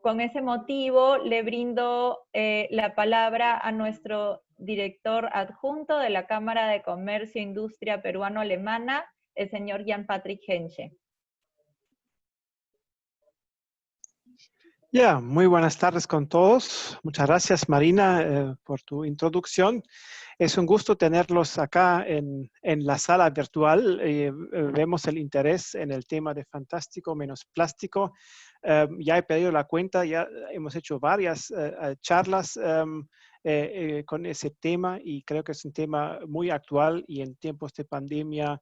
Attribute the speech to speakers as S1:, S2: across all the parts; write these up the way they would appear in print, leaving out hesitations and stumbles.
S1: Con ese motivo, le brindo la palabra a nuestro director adjunto de la Cámara de Comercio e Industria Peruano-Alemana, el señor Jan-Patrick Henche.
S2: Ya, muy buenas tardes con todos. Muchas gracias, Marina, por tu introducción. Es un gusto tenerlos acá en la sala virtual. Vemos el interés en el tema de Fantástico menos Plástico. Ya he pedido la cuenta, ya hemos hecho varias charlas con ese tema y creo que es un tema muy actual y en tiempos de pandemia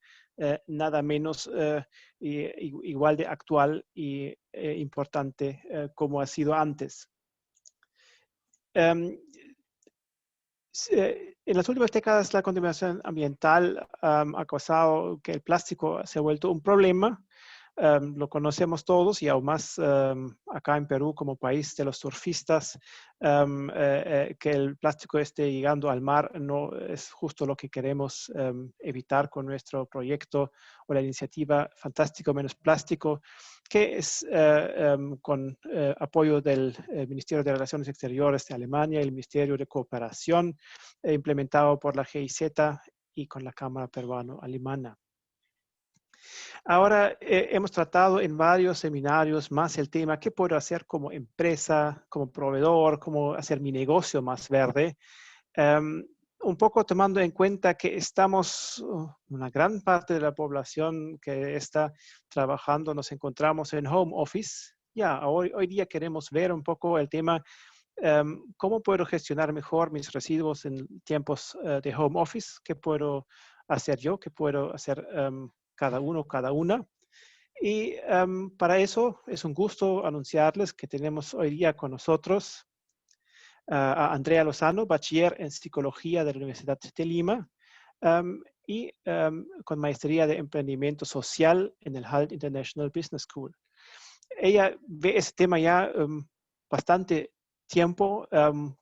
S2: nada menos igual de actual y importante como ha sido antes. En las últimas décadas la contaminación ambiental ha causado que el plástico se ha vuelto un problema. Lo conocemos todos y aún más acá en Perú como país de los surfistas, que el plástico esté llegando al mar no es justo lo que queremos evitar con nuestro proyecto o la iniciativa Fantástico menos Plástico, que es con apoyo del Ministerio de Relaciones Exteriores de Alemania, el Ministerio de Cooperación, implementado por la GIZ y con la Cámara Peruano-Alemana. Ahora hemos tratado en varios seminarios más el tema, ¿qué puedo hacer como empresa, como proveedor, cómo hacer mi negocio más verde? Un poco tomando en cuenta que estamos, una gran parte de la población que está trabajando, nos encontramos en home office. Ya, hoy día queremos ver un poco el tema, ¿cómo puedo gestionar mejor mis residuos en tiempos de home office? ¿Qué puedo hacer yo? ¿Qué puedo hacer cada uno, cada una? Y para eso es un gusto anunciarles que tenemos hoy día con nosotros a Andrea Lozano, bachiller en Psicología de la Universidad de Lima y con maestría de Emprendimiento Social en el Hult International Business School. Ella ve ese tema ya bastante tiempo,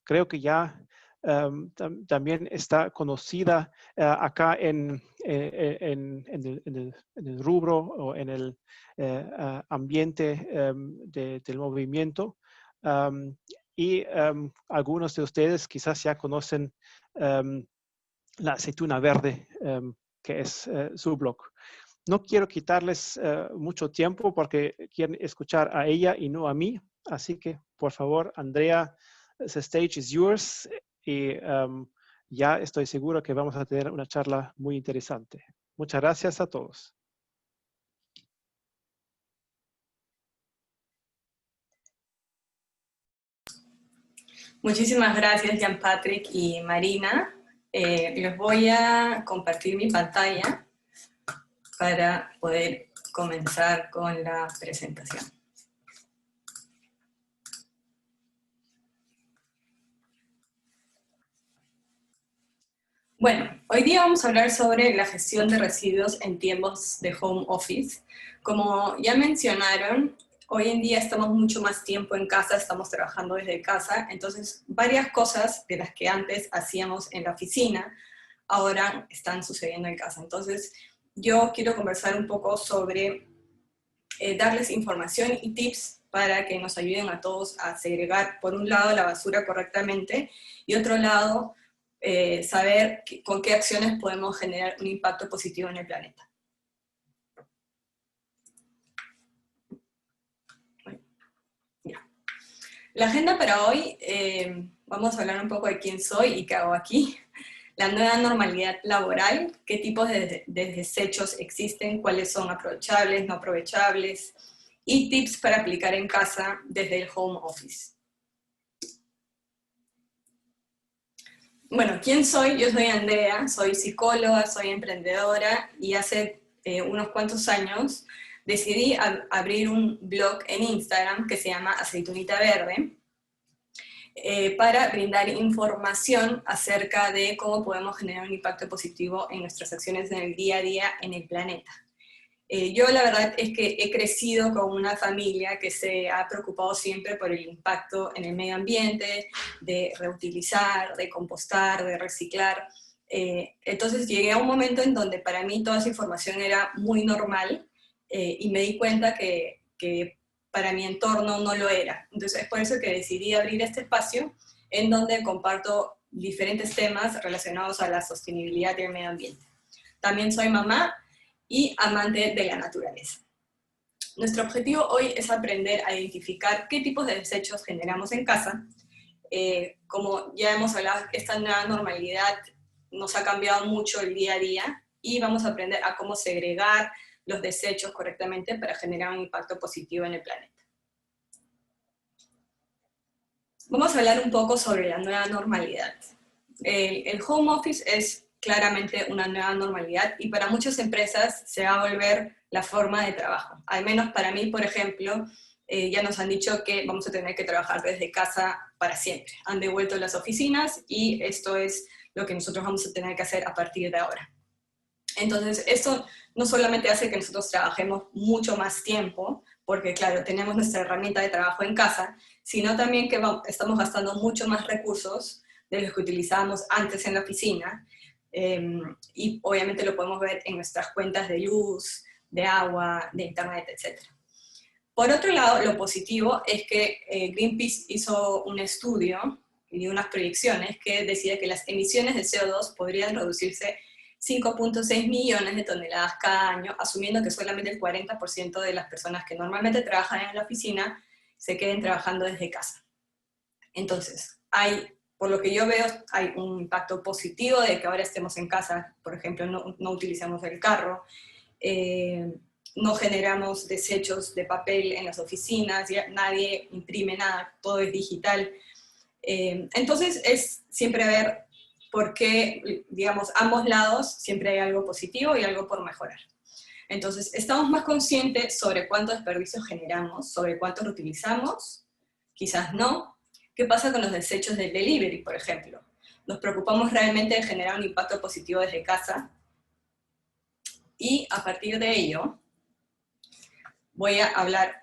S2: creo que ya también está conocida acá en el rubro o en el ambiente del movimiento. Y algunos de ustedes quizás ya conocen la aceituna verde, que es su blog. No quiero quitarles mucho tiempo porque quieren escuchar a ella y no a mí. Así que, por favor, Andrea, the stage is yours. Y ya estoy seguro que vamos a tener una charla muy interesante. Muchas gracias a todos.
S3: Muchísimas gracias, Jan-Patrick y Marina. Les voy a compartir mi pantalla para poder comenzar con la presentación. Bueno, hoy día vamos a hablar sobre la gestión de residuos en tiempos de home office. Como ya mencionaron, hoy en día estamos mucho más tiempo en casa, estamos trabajando desde casa, entonces varias cosas de las que antes hacíamos en la oficina, ahora están sucediendo en casa. Entonces yo quiero conversar un poco sobre darles información y tips para que nos ayuden a todos a segregar, por un lado, la basura correctamente, y otro lado, saber con qué acciones podemos generar un impacto positivo en el planeta. Bueno, ya. La agenda para hoy, vamos a hablar un poco de quién soy y qué hago aquí, la nueva normalidad laboral, qué tipos de desechos existen, cuáles son aprovechables, no aprovechables, y tips para aplicar en casa desde el home office. Bueno, ¿quién soy? Yo soy Andrea, soy psicóloga, soy emprendedora y hace unos cuantos años decidí abrir un blog en Instagram que se llama Aceitunita Verde para brindar información acerca de cómo podemos generar un impacto positivo en nuestras acciones en el día a día en el planeta. Yo la verdad es que he crecido con una familia que se ha preocupado siempre por el impacto en el medio ambiente, de reutilizar, de compostar, de reciclar. Entonces llegué a un momento en donde para mí toda esa información era muy normal y me di cuenta que para mi entorno no lo era. Entonces es por eso que decidí abrir este espacio en donde comparto diferentes temas relacionados a la sostenibilidad y el medio ambiente. También soy mamá y amante de la naturaleza. Nuestro objetivo hoy es aprender a identificar qué tipos de desechos generamos en casa. Como ya hemos hablado, esta nueva normalidad nos ha cambiado mucho el día a día y vamos a aprender a cómo segregar los desechos correctamente para generar un impacto positivo en el planeta. Vamos a hablar un poco sobre la nueva normalidad. El home office es claramente una nueva normalidad y para muchas empresas se va a volver la forma de trabajo. Al menos para mí, por ejemplo, ya nos han dicho que vamos a tener que trabajar desde casa para siempre. Han devuelto las oficinas y esto es lo que nosotros vamos a tener que hacer a partir de ahora. Entonces, esto no solamente hace que nosotros trabajemos mucho más tiempo, porque claro, tenemos nuestra herramienta de trabajo en casa, sino también que estamos gastando mucho más recursos de los que utilizábamos antes en la oficina, y obviamente lo podemos ver en nuestras cuentas de luz, de agua, de internet, etc. Por otro lado, lo positivo es que Greenpeace hizo un estudio y unas proyecciones que decía que las emisiones de CO2 podrían reducirse 5.6 millones de toneladas cada año, asumiendo que solamente el 40% de las personas que normalmente trabajan en la oficina se queden trabajando desde casa. Entonces, por lo que yo veo, hay un impacto positivo de que ahora estemos en casa, por ejemplo, no utilizamos el carro, no generamos desechos de papel en las oficinas, nadie imprime nada, todo es digital. Entonces, es siempre ver porque, digamos, ambos lados siempre hay algo positivo y algo por mejorar. Entonces, estamos más conscientes sobre cuántos desperdicios generamos, sobre cuántos reutilizamos, quizás no. ¿Qué pasa con los desechos del delivery, por ejemplo? Nos preocupamos realmente de generar un impacto positivo desde casa. Y a partir de ello, voy a hablar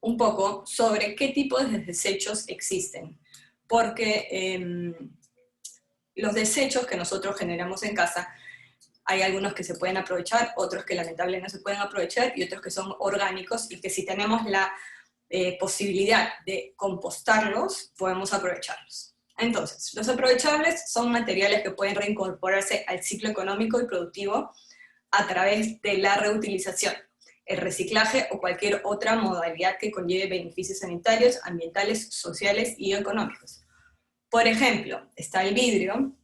S3: un poco sobre qué tipos de desechos existen. Porque los desechos que nosotros generamos en casa, hay algunos que se pueden aprovechar, otros que lamentablemente no se pueden aprovechar, y otros que son orgánicos, y que si tenemos la posibilidad de compostarlos, podemos aprovecharlos. Entonces, los aprovechables son materiales que pueden reincorporarse al ciclo económico y productivo a través de la reutilización, el reciclaje o cualquier otra modalidad que conlleve beneficios sanitarios, ambientales, sociales y económicos. Por ejemplo, está el vidrio,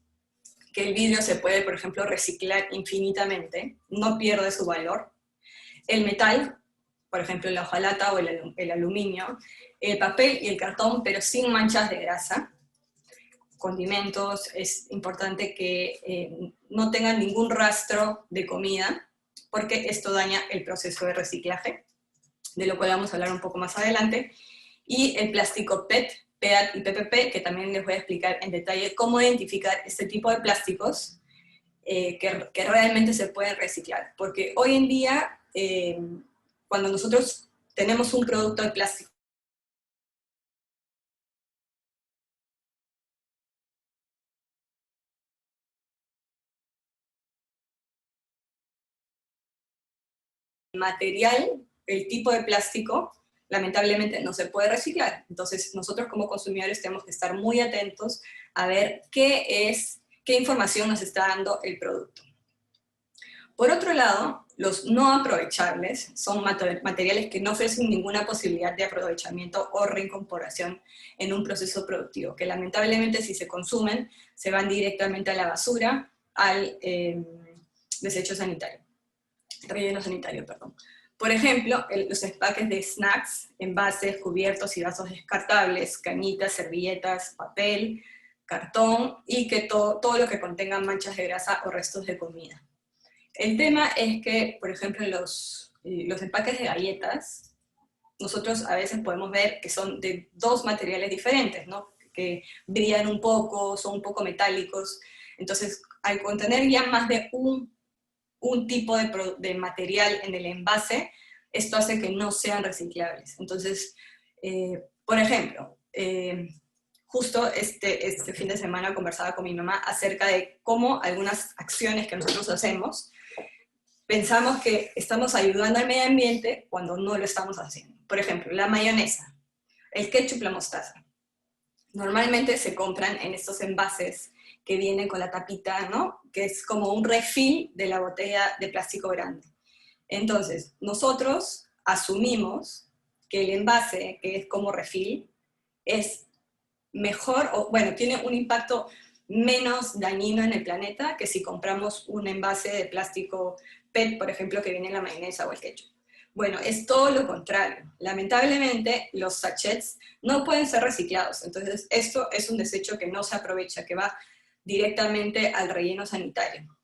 S3: que el vidrio se puede, por ejemplo, reciclar infinitamente, no pierde su valor. El metal, por ejemplo, la hojalata o el aluminio, el papel y el cartón, pero sin manchas de grasa. Condimentos, es importante que no tengan ningún rastro de comida, porque esto daña el proceso de reciclaje, de lo cual vamos a hablar un poco más adelante. Y el plástico PET, PEAT y PPP, que también les voy a explicar en detalle cómo identificar este tipo de plásticos que realmente se pueden reciclar. Porque hoy en día, cuando nosotros tenemos un producto de plástico, material, el tipo de plástico, lamentablemente no se puede reciclar. Entonces nosotros como consumidores tenemos que estar muy atentos a ver qué información nos está dando el producto. Por otro lado, los no aprovechables son materiales que no ofrecen ninguna posibilidad de aprovechamiento o reincorporación en un proceso productivo, que lamentablemente si se consumen se van directamente a la basura, al desecho sanitario, relleno sanitario, perdón. Por ejemplo, los empaques de snacks, envases, cubiertos y vasos descartables, cañitas, servilletas, papel, cartón, y que todo lo que contenga manchas de grasa o restos de comida. El tema es que, por ejemplo, los empaques de galletas, nosotros a veces podemos ver que son de dos materiales diferentes, ¿no? Que brillan un poco, son un poco metálicos. Entonces, al contener ya más de un tipo de material en el envase, esto hace que no sean reciclables. Entonces, por ejemplo, justo este fin de semana conversaba con mi mamá acerca de cómo algunas acciones que nosotros hacemos pensamos que estamos ayudando al medio ambiente cuando no lo estamos haciendo. Por ejemplo, la mayonesa, el ketchup, la mostaza. Normalmente se compran en estos envases que vienen con la tapita, ¿no? Que es como un refill de la botella de plástico grande. Entonces, nosotros asumimos que el envase, que es como refill, es mejor, o bueno, tiene un impacto menos dañino en el planeta que si compramos un envase de plástico PET, por ejemplo, que viene en la mayonesa o el ketchup. Bueno, es todo lo contrario. Lamentablemente, los sachets no pueden ser reciclados. Entonces, esto es un desecho que no se aprovecha, que va directamente al relleno sanitario.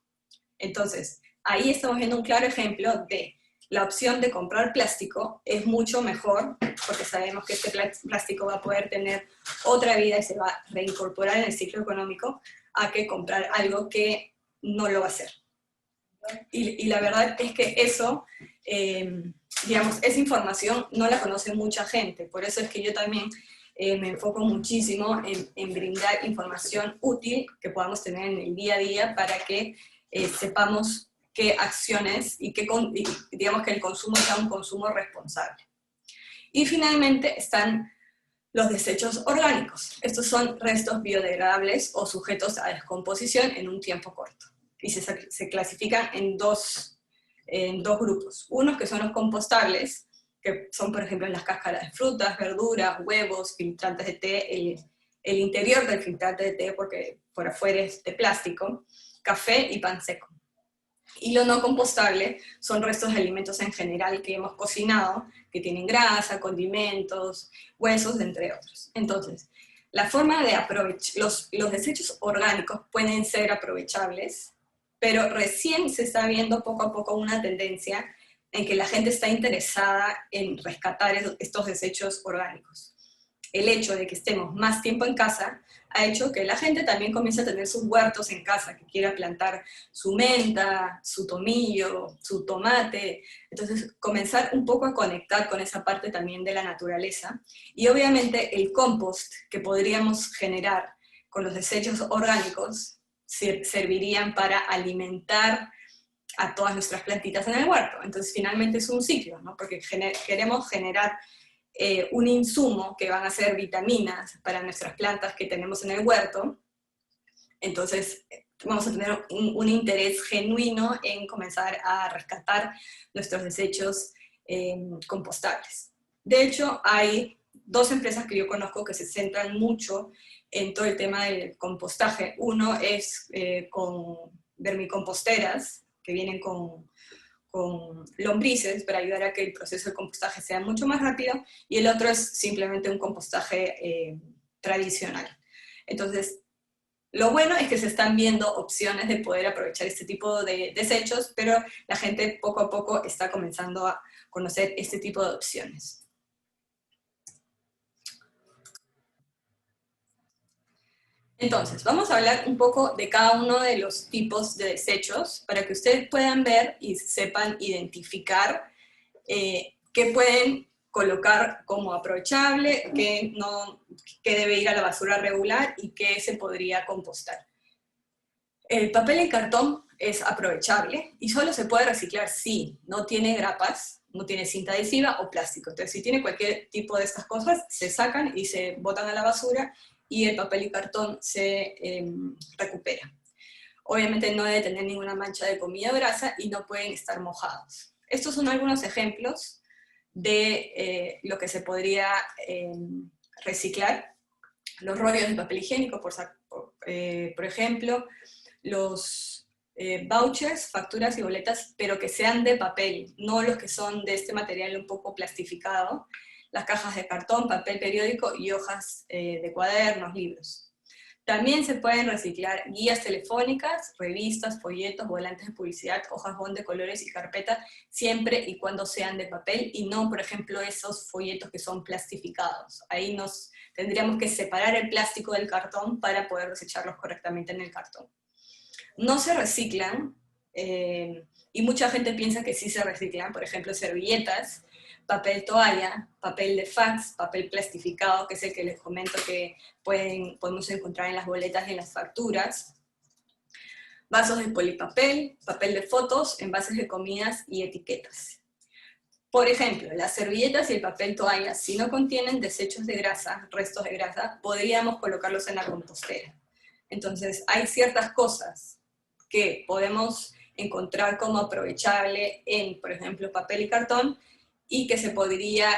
S3: Entonces, ahí estamos viendo un claro ejemplo de la opción de comprar plástico es mucho mejor, porque sabemos que este plástico va a poder tener otra vida y se va a reincorporar en el ciclo económico, a que comprar algo que no lo va a hacer. Y la verdad es que eso, digamos, esa información no la conoce mucha gente, por eso es que yo también me enfoco muchísimo en brindar información útil que podamos tener en el día a día para que sepamos qué acciones y digamos que el consumo sea un consumo responsable. Y finalmente están los desechos orgánicos. Estos son restos biodegradables o sujetos a descomposición en un tiempo corto. Y se clasifican en dos grupos. Unos que son los compostables, que son por ejemplo las cáscaras de frutas, verduras, huevos, filtrantes de té, el interior del filtrante de té porque por afuera es de plástico, café y pan seco. Y lo no compostable son restos de alimentos en general que hemos cocinado, que tienen grasa, condimentos, huesos, entre otros. Entonces, la forma de aprovechar, los desechos orgánicos pueden ser aprovechables, pero recién se está viendo poco a poco una tendencia en que la gente está interesada en rescatar estos desechos orgánicos. El hecho de que estemos más tiempo en casa ha hecho que la gente también comience a tener sus huertos en casa, que quiera plantar su menta, su tomillo, su tomate. Entonces, comenzar un poco a conectar con esa parte también de la naturaleza. Y obviamente el compost que podríamos generar con los desechos orgánicos servirían para alimentar a todas nuestras plantitas en el huerto. Entonces, finalmente es un ciclo, ¿no? Porque queremos generar un insumo que van a ser vitaminas para nuestras plantas que tenemos en el huerto. Entonces vamos a tener un interés genuino en comenzar a rescatar nuestros desechos compostables. De hecho, hay dos empresas que yo conozco que se centran mucho en todo el tema del compostaje. Uno es con vermicomposteras, que vienen con lombrices para ayudar a que el proceso de compostaje sea mucho más rápido, y el otro es simplemente un compostaje tradicional. Entonces, lo bueno es que se están viendo opciones de poder aprovechar este tipo de desechos, pero la gente poco a poco está comenzando a conocer este tipo de opciones. Entonces, vamos a hablar un poco de cada uno de los tipos de desechos para que ustedes puedan ver y sepan identificar qué pueden colocar como aprovechable, qué debe ir a la basura regular y qué se podría compostar. El papel y cartón es aprovechable y solo se puede reciclar si no tiene grapas, no tiene cinta adhesiva o plástico. Entonces, si tiene cualquier tipo de estas cosas, se sacan y se botan a la basura y el papel y cartón se recupera. Obviamente no debe tener ninguna mancha de comida o grasa y no pueden estar mojados. Estos son algunos ejemplos de lo que se podría reciclar. Los rollos de papel higiénico, por ejemplo, los vouchers, facturas y boletas, pero que sean de papel, no los que son de este material un poco plastificado, las cajas de cartón, papel periódico y hojas de cuadernos, libros. También se pueden reciclar guías telefónicas, revistas, folletos, volantes de publicidad, hojas bond de colores y carpetas, siempre y cuando sean de papel y no, por ejemplo, esos folletos que son plastificados. Ahí tendríamos que separar el plástico del cartón para poder desecharlos correctamente en el cartón. No se reciclan, y mucha gente piensa que sí se reciclan, por ejemplo, servilletas, papel toalla, papel de fax, papel plastificado, que es el que les comento que podemos encontrar en las boletas y en las facturas. vasos de polipapel, papel de fotos, envases de comidas y etiquetas. Por ejemplo, las servilletas y el papel toalla, si no contienen desechos de grasa, restos de grasa, podríamos colocarlos en la compostera. Entonces, hay ciertas cosas que podemos encontrar como aprovechable en, por ejemplo, papel y cartón, y que se podría,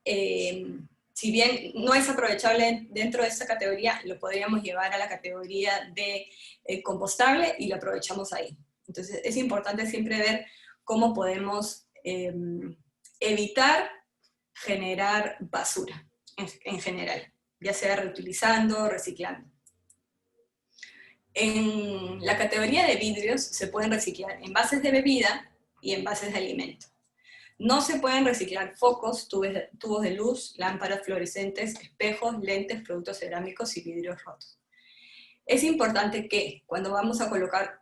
S3: si bien no es aprovechable dentro de esta categoría, lo podríamos llevar a la categoría de compostable y lo aprovechamos ahí. Entonces, es importante siempre ver cómo podemos evitar generar basura en general, ya sea reutilizando o reciclando. En la categoría de vidrios se pueden reciclar envases de bebida y envases de alimento. No se pueden reciclar focos, tubos de luz, lámparas fluorescentes, espejos, lentes, productos cerámicos y vidrios rotos. Es importante que cuando vamos a colocar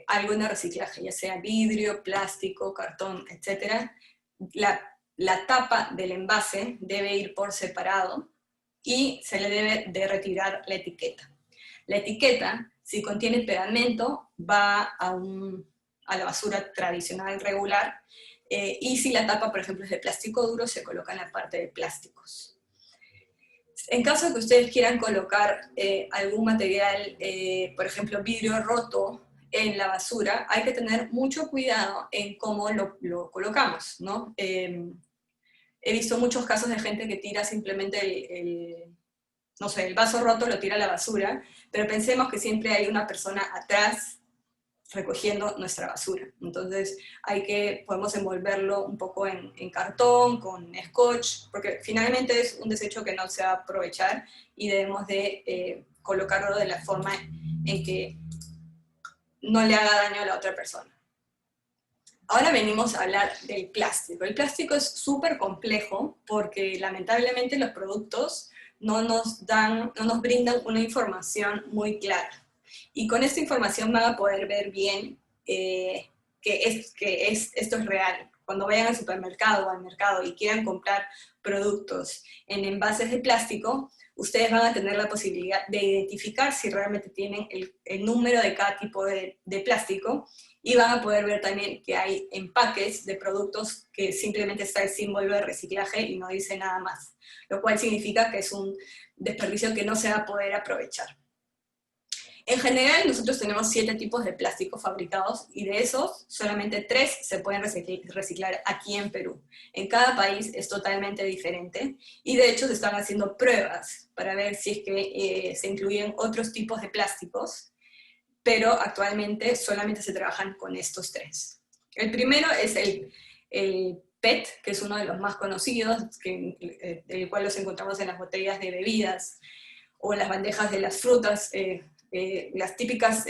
S3: algo en el reciclaje, ya sea vidrio, plástico, cartón, etc., la tapa del envase debe ir por separado y se le debe de retirar la etiqueta. La etiqueta, si contiene pegamento, va a la basura tradicional regular, y si la tapa, por ejemplo, es de plástico duro, se coloca en la parte de plásticos. En caso de que ustedes quieran colocar algún material, por ejemplo, vidrio roto en la basura, hay que tener mucho cuidado en cómo lo colocamos, ¿no? He visto muchos casos de gente que tira simplemente no sé, el vaso roto lo tira a la basura, pero pensemos que siempre hay una persona atrás recogiendo nuestra basura. Entonces podemos envolverlo un poco en cartón, con scotch, porque finalmente es un desecho que no se va a aprovechar y debemos de colocarlo de la forma en que no le haga daño a la otra persona. Ahora venimos a hablar del plástico. El plástico es súper complejo porque lamentablemente los productos no nos brindan una información muy clara. Y con esta información van a poder ver bien esto es real. Cuando vayan al supermercado o al mercado y quieran comprar productos en envases de plástico, ustedes van a tener la posibilidad de identificar si realmente tienen el número de cada tipo de plástico, y van a poder ver también que hay empaques de productos que simplemente está el símbolo de reciclaje y no dice nada más, lo cual significa que es un desperdicio que no se va a poder aprovechar. En general, nosotros tenemos 7 tipos de plásticos fabricados, y de esos, solamente 3 se pueden reciclar aquí en Perú. En cada país es totalmente diferente, y de hecho se están haciendo pruebas para ver si es que se incluyen otros tipos de plásticos, pero actualmente solamente se trabajan con estos 3. El primero es el PET, que es uno de los más conocidos, el cual los encontramos en las botellas de bebidas, o en las bandejas de las frutas, las típicas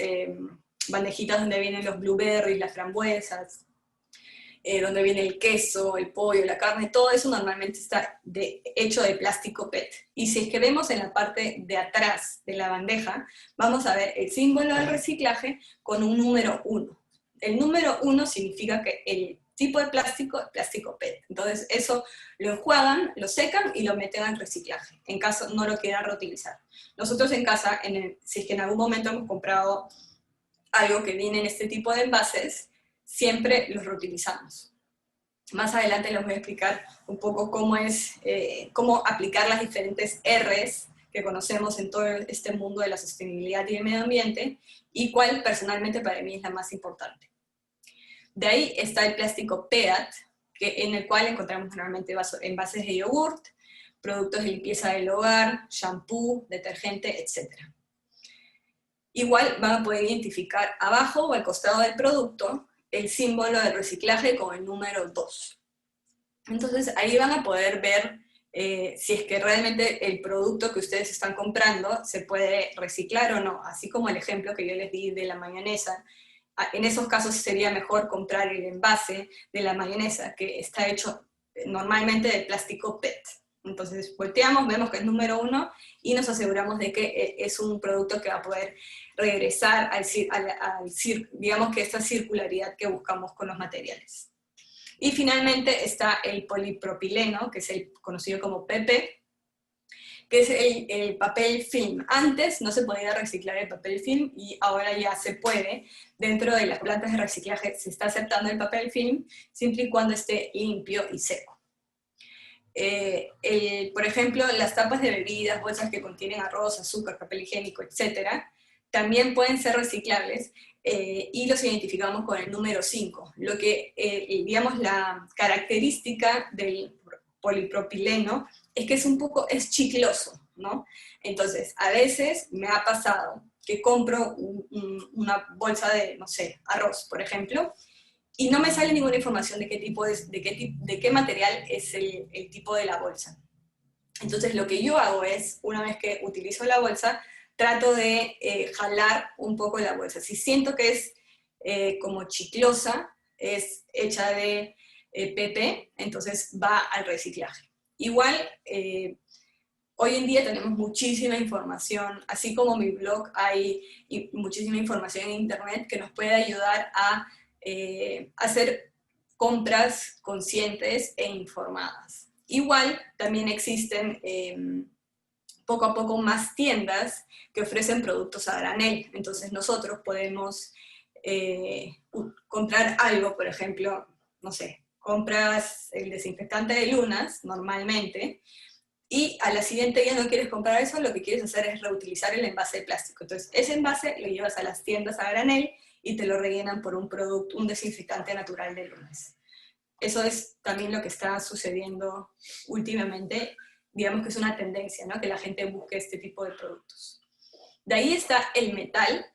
S3: bandejitas donde vienen los blueberries, las frambuesas, donde viene el queso, el pollo, la carne, todo eso normalmente está hecho de plástico PET. Y si es que vemos en la parte de atrás de la bandeja, vamos a ver el símbolo del reciclaje con un número 1. El número 1 significa que el tipo de plástico es plástico PET. Entonces eso lo enjuagan, lo secan y lo meten al reciclaje, en caso no lo quieran reutilizar. Nosotros en casa, si es que en algún momento hemos comprado algo que viene en este tipo de envases, siempre los reutilizamos. Más adelante les voy a explicar un poco cómo aplicar las diferentes R's que conocemos en todo este mundo de la sostenibilidad y el medio ambiente, y cuál personalmente para mí es la más importante. De ahí está el plástico PET, en el cual encontramos normalmente envases de yogurt, productos de limpieza del hogar, shampoo, detergente, etc. Igual van a poder identificar abajo o al costado del producto el símbolo de reciclaje con el número 2. Entonces ahí van a poder ver si es que realmente el producto que ustedes están comprando se puede reciclar o no, así como el ejemplo que yo les di de la mayonesa. En esos casos sería mejor comprar el envase de la mayonesa, que está hecho normalmente de plástico PET. Entonces volteamos, vemos que es número 1 y nos aseguramos de que es un producto que va a poder regresar digamos que esta circularidad que buscamos con los materiales. Y finalmente está el polipropileno, que es el conocido como PP, que es el papel film. Antes no se podía reciclar el papel film y ahora ya se puede. Dentro de las plantas de reciclaje se está aceptando el papel film siempre y cuando esté limpio y seco. Por ejemplo, las tapas de bebidas, bolsas que contienen arroz, azúcar, papel higiénico, etc., también pueden ser reciclables y los identificamos con el número 5. Lo que, digamos, la característica del polipropileno es que es chicloso, ¿no? Entonces, a veces me ha pasado que compro una bolsa de, no sé, arroz, por ejemplo, y no me sale ninguna información de qué tipo de qué material es el tipo de la bolsa. Entonces lo que yo hago es, una vez que utilizo la bolsa, trato de jalar un poco la bolsa. Si siento que es como chiclosa, es hecha de PP, entonces va al reciclaje. Igual, hoy en día tenemos muchísima información, así como mi blog hay muchísima información en internet que nos puede ayudar a hacer compras conscientes e informadas. Igual también existen poco a poco más tiendas que ofrecen productos a granel, entonces nosotros podemos comprar algo, por ejemplo, no sé, compras el desinfectante de lunas normalmente, y a la siguiente ya no quieres comprar eso, lo que quieres hacer es reutilizar el envase de plástico. Entonces ese envase lo llevas a las tiendas a granel y te lo rellenan por un producto, un desinfectante natural de lunas. Eso es también lo que está sucediendo últimamente, digamos que es una tendencia, ¿no? Que la gente busque este tipo de productos. De ahí está el metal,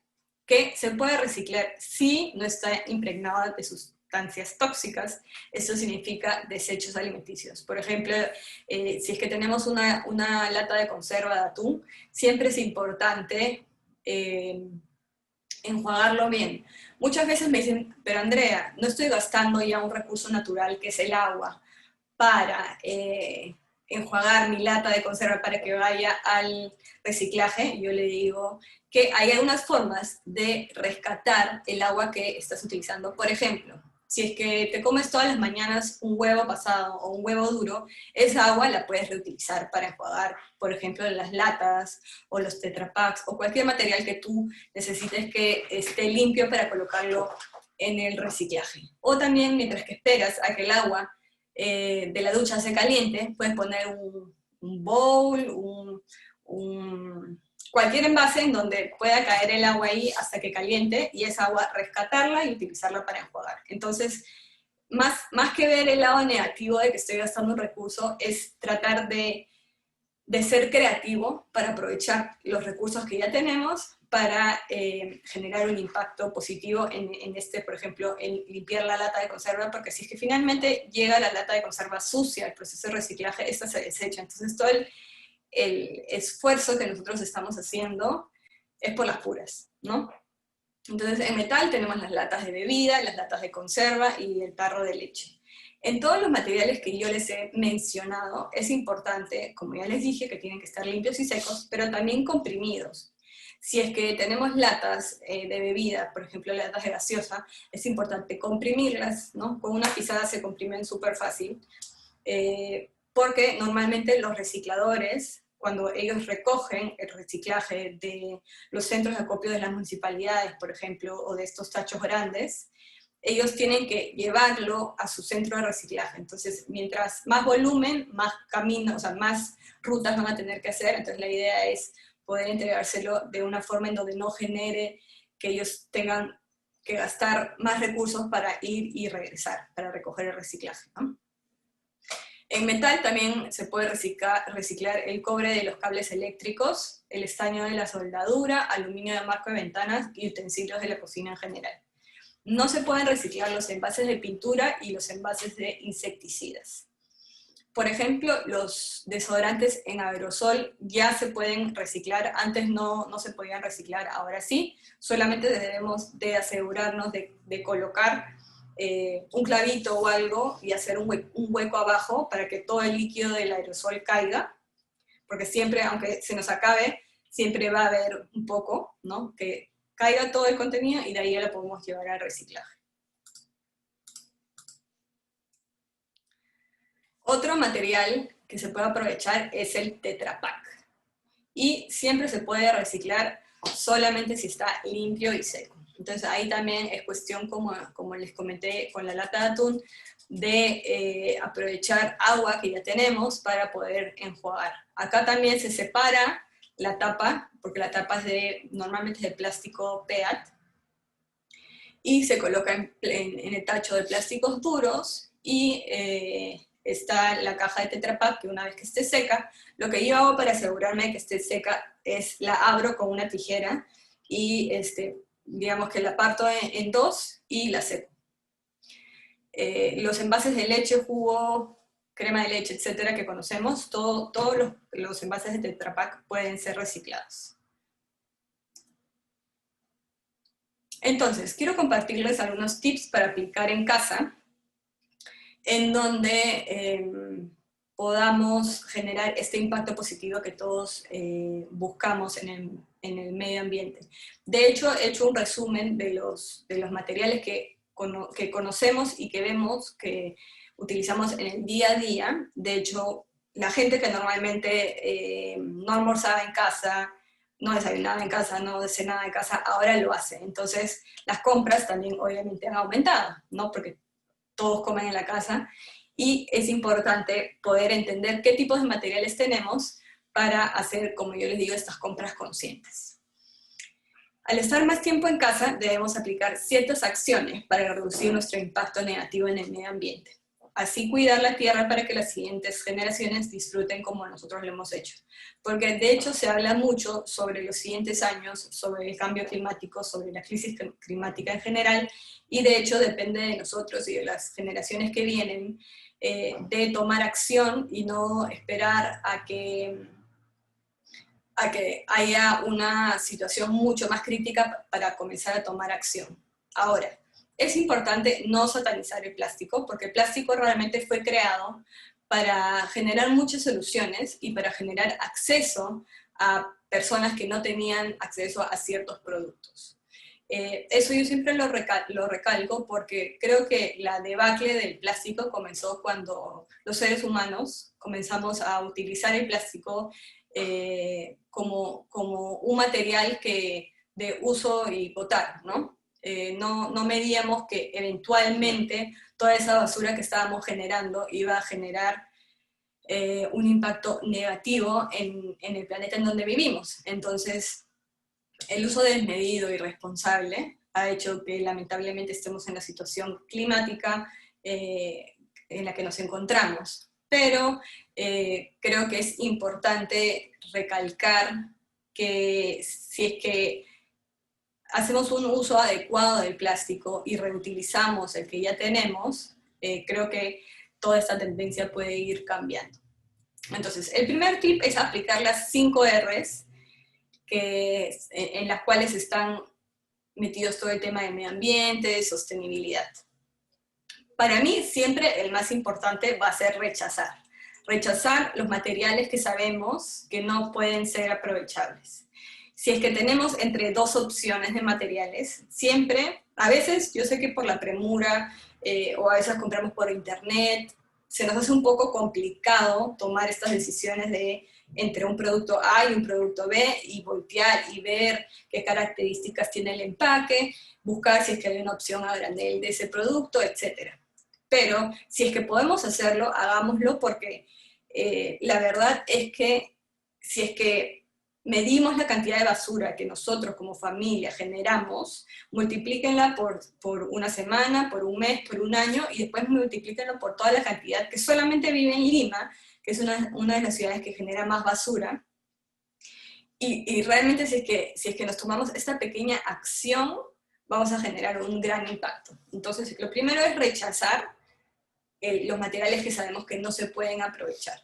S3: que se puede reciclar si no está impregnado de sustancias tóxicas. Eso significa desechos alimenticios. Por ejemplo, si es que tenemos una lata de conserva de atún, siempre es importante enjuagarlo bien. Muchas veces me dicen, pero Andrea, no estoy gastando ya un recurso natural que es el agua para enjuagar mi lata de conserva para que vaya al reciclaje. Yo le digo que hay algunas formas de rescatar el agua que estás utilizando. Por ejemplo, si es que te comes todas las mañanas un huevo pasado o un huevo duro, esa agua la puedes reutilizar para enjuagar, por ejemplo, las latas o los Tetra Paks o cualquier material que tú necesites que esté limpio para colocarlo en el reciclaje. O también, mientras que esperas a que el agua de la ducha se caliente, puedes poner un bowl, cualquier envase en donde pueda caer el agua ahí hasta que caliente y esa agua rescatarla y utilizarla para enjuagar. Entonces, más que ver el lado negativo de que estoy gastando un recurso, es tratar de ser creativo para aprovechar los recursos que ya tenemos para generar un impacto positivo en por ejemplo, en limpiar la lata de conserva, porque si es que finalmente llega la lata de conserva sucia al proceso de reciclaje, esta se desecha. Entonces todo el esfuerzo que nosotros estamos haciendo es por las puras, ¿no? Entonces en metal tenemos las latas de bebida, las latas de conserva y el tarro de leche. En todos los materiales que yo les he mencionado, es importante, como ya les dije, que tienen que estar limpios y secos, pero también comprimidos. Si es que tenemos latas de bebida, por ejemplo latas de gaseosa, es importante comprimirlas, ¿no? Con una pisada se comprimen súper fácil, porque normalmente los recicladores, cuando ellos recogen el reciclaje de los centros de acopio de las municipalidades, por ejemplo, o de estos tachos grandes, ellos tienen que llevarlo a su centro de reciclaje. Entonces, mientras más volumen, más camino, o sea, más rutas van a tener que hacer. Entonces, la idea es poder entregárselo de una forma en donde no genere que ellos tengan que gastar más recursos para ir y regresar, para recoger el reciclaje, ¿no? En metal también se puede reciclar el cobre de los cables eléctricos, el estaño de la soldadura, aluminio de marco de ventanas y utensilios de la cocina en general. No se pueden reciclar los envases de pintura y los envases de insecticidas. Por ejemplo, los desodorantes en aerosol ya se pueden reciclar, antes no se podían reciclar, ahora sí, solamente debemos de asegurarnos de colocar un clavito o algo y hacer un hueco abajo para que todo el líquido del aerosol caiga, porque siempre, aunque se nos acabe, siempre va a haber un poco, ¿no? Que caiga todo el contenido y de ahí ya lo podemos llevar al reciclaje. Otro material que se puede aprovechar es el Tetra Pak. y siempre se puede reciclar solamente si está limpio y seco. Entonces ahí también es cuestión, como les comenté con la lata de atún, de aprovechar agua que ya tenemos para poder enjuagar. Acá también se separa la tapa, porque la tapa normalmente es de plástico PET, y se coloca en el tacho de plásticos duros, y está la caja de Tetra Pak, que una vez que esté seca, lo que yo hago para asegurarme de que esté seca es la abro con una tijera y digamos que la parto en dos y la seco. Los envases de leche, jugo, crema de leche, etcétera, que conocemos, todos los envases de Tetra Pak pueden ser reciclados. Entonces, quiero compartirles algunos tips para aplicar en casa, en donde podamos generar este impacto positivo que todos buscamos en el medio ambiente. De hecho, he hecho un resumen de los materiales que conocemos y que vemos, que utilizamos en el día a día. De hecho, la gente que normalmente no almorzaba en casa, no desayunaba en casa, no cenaba en casa, ahora lo hace. Entonces, las compras también obviamente han aumentado, ¿no? Porque todos comen en la casa, y es importante poder entender qué tipos de materiales tenemos para hacer, como yo les digo, estas compras conscientes. Al estar más tiempo en casa, debemos aplicar ciertas acciones para reducir nuestro impacto negativo en el medio ambiente. Así cuidar la tierra para que las siguientes generaciones disfruten como nosotros lo hemos hecho. Porque de hecho se habla mucho sobre los siguientes años, sobre el cambio climático, sobre la crisis climática en general, y de hecho depende de nosotros y de las generaciones que vienen de tomar acción y no esperar a que haya una situación mucho más crítica para comenzar a tomar acción. Ahora, es importante no satanizar el plástico, porque el plástico realmente fue creado para generar muchas soluciones y para generar acceso a personas que no tenían acceso a ciertos productos. Eso yo siempre lo recalco, porque creo que la debacle del plástico comenzó cuando los seres humanos comenzamos a utilizar el plástico como un material de uso y botar, ¿no? No medíamos que eventualmente toda esa basura que estábamos generando iba a generar un impacto negativo en el planeta en donde vivimos. Entonces, el uso desmedido y irresponsable ha hecho que lamentablemente estemos en la situación climática en la que nos encontramos. Pero creo que es importante recalcar que si es que hacemos un uso adecuado del plástico y reutilizamos el que ya tenemos, creo que toda esta tendencia puede ir cambiando. Entonces, el primer tip es aplicar las 5 R's, en las cuales están metidos todo el tema del medio ambiente, de sostenibilidad. Para mí, siempre el más importante va a ser rechazar. Rechazar los materiales que sabemos que no pueden ser aprovechables. Si es que tenemos entre dos opciones de materiales, siempre, a veces yo sé que por la premura, o a veces compramos por internet, se nos hace un poco complicado tomar estas decisiones entre un producto A y un producto B, y voltear y ver qué características tiene el empaque, buscar si es que hay una opción a granel de ese producto, etc. Pero si es que podemos hacerlo, hagámoslo, porque la verdad es que si es que medimos la cantidad de basura que nosotros como familia generamos, multiplíquenla por una semana, por un mes, por un año, y después multiplíquenlo por toda la cantidad que solamente vive en Lima, que es una de las ciudades que genera más basura. Y realmente si es que nos tomamos esta pequeña acción, vamos a generar un gran impacto. Entonces, lo primero es rechazar los materiales que sabemos que no se pueden aprovechar.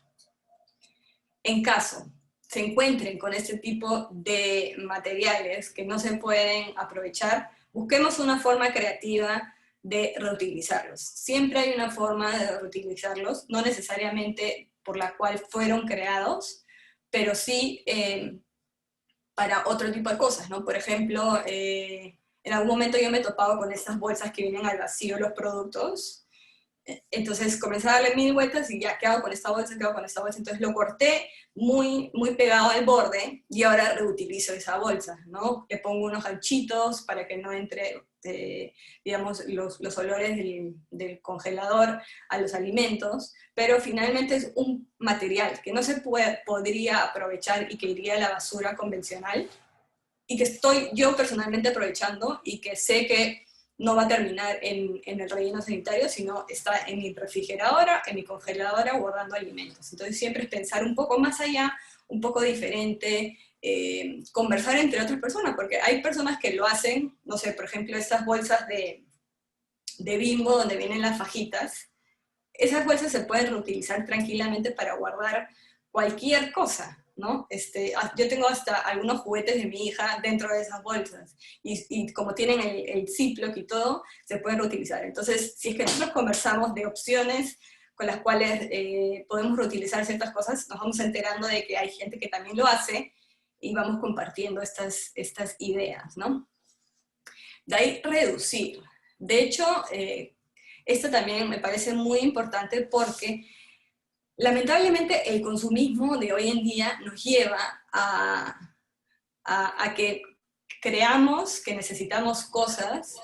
S3: En caso se encuentren con este tipo de materiales que no se pueden aprovechar, busquemos una forma creativa de reutilizarlos. Siempre hay una forma de reutilizarlos, no necesariamente por la cual fueron creados, pero sí para otro tipo de cosas, ¿no? Por ejemplo, en algún momento yo me he topado con estas bolsas que vienen al vacío los productos, Entonces comencé a darle 1000 vueltas y ya, ¿qué hago con esta bolsa? ¿Qué hago con esta bolsa? Entonces lo corté muy, muy pegado al borde y ahora reutilizo esa bolsa, ¿no? Le pongo unos ganchitos para que no entre, digamos, los olores del congelador a los alimentos, pero finalmente es un material que no se podría aprovechar y que iría a la basura convencional, y que estoy yo personalmente aprovechando y que sé que no va a terminar en el relleno sanitario, sino está en mi refrigeradora, en mi congeladora, guardando alimentos. Entonces siempre es pensar un poco más allá, un poco diferente, conversar entre otras personas, porque hay personas que lo hacen, no sé, por ejemplo, estas bolsas de Bimbo donde vienen las fajitas, esas bolsas se pueden reutilizar tranquilamente para guardar cualquier cosa, ¿no? Yo tengo hasta algunos juguetes de mi hija dentro de esas bolsas, y como tienen el Ziploc y todo, se pueden reutilizar. Entonces, si es que nosotros conversamos de opciones con las cuales podemos reutilizar ciertas cosas, nos vamos enterando de que hay gente que también lo hace, y vamos compartiendo estas ideas, ¿no? De ahí, reducir. De hecho, esto también me parece muy importante porque lamentablemente el consumismo de hoy en día nos lleva a que creamos que necesitamos cosas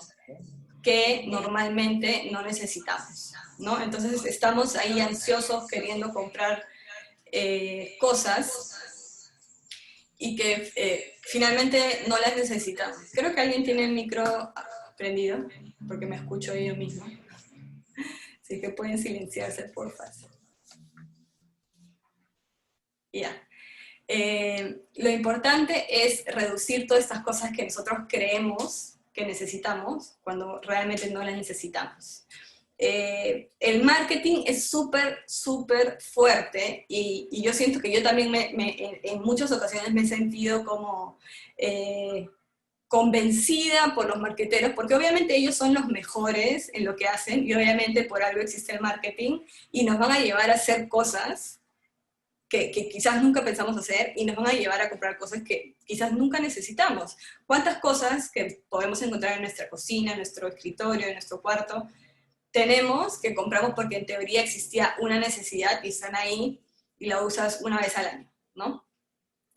S3: que normalmente no necesitamos, ¿no? Entonces estamos ahí ansiosos queriendo comprar cosas y que finalmente no las necesitamos. Creo que alguien tiene el micro prendido, porque me escucho yo mismo. Así que pueden silenciarse, por favor. Ya. Lo importante es reducir todas estas cosas que nosotros creemos que necesitamos cuando realmente no las necesitamos. El marketing es súper, súper fuerte, y yo siento que yo también en muchas ocasiones me he sentido como convencida por los marketeros, porque obviamente ellos son los mejores en lo que hacen, y obviamente por algo existe el marketing, y nos van a llevar a hacer cosas que quizás nunca pensamos hacer, y nos van a llevar a comprar cosas que quizás nunca necesitamos. ¿Cuántas cosas que podemos encontrar en nuestra cocina, en nuestro escritorio, en nuestro cuarto, tenemos que compramos porque en teoría existía una necesidad y están ahí y la usas una vez al año, ¿no?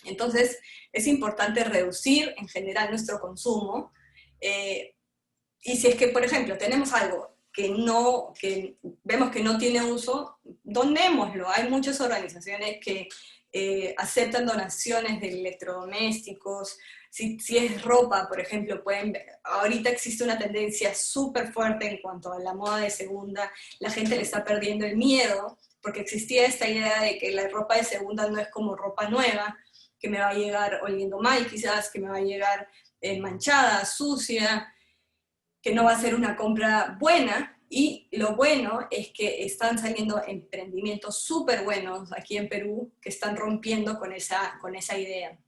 S3: Entonces es importante reducir en general nuestro consumo, y si es que, por ejemplo, tenemos algo que vemos que no tiene uso, donémoslo. Hay muchas organizaciones que aceptan donaciones de electrodomésticos. Si es ropa, por ejemplo, pueden ver, ahorita existe una tendencia súper fuerte en cuanto a la moda de segunda. La gente le está perdiendo el miedo, porque existía esta idea de que la ropa de segunda no es como ropa nueva, que me va a llegar oliendo mal quizás, que me va a llegar manchada, sucia, que no va a ser una compra buena. Y lo bueno es que están saliendo emprendimientos súper buenos aquí en Perú que están rompiendo con esa idea.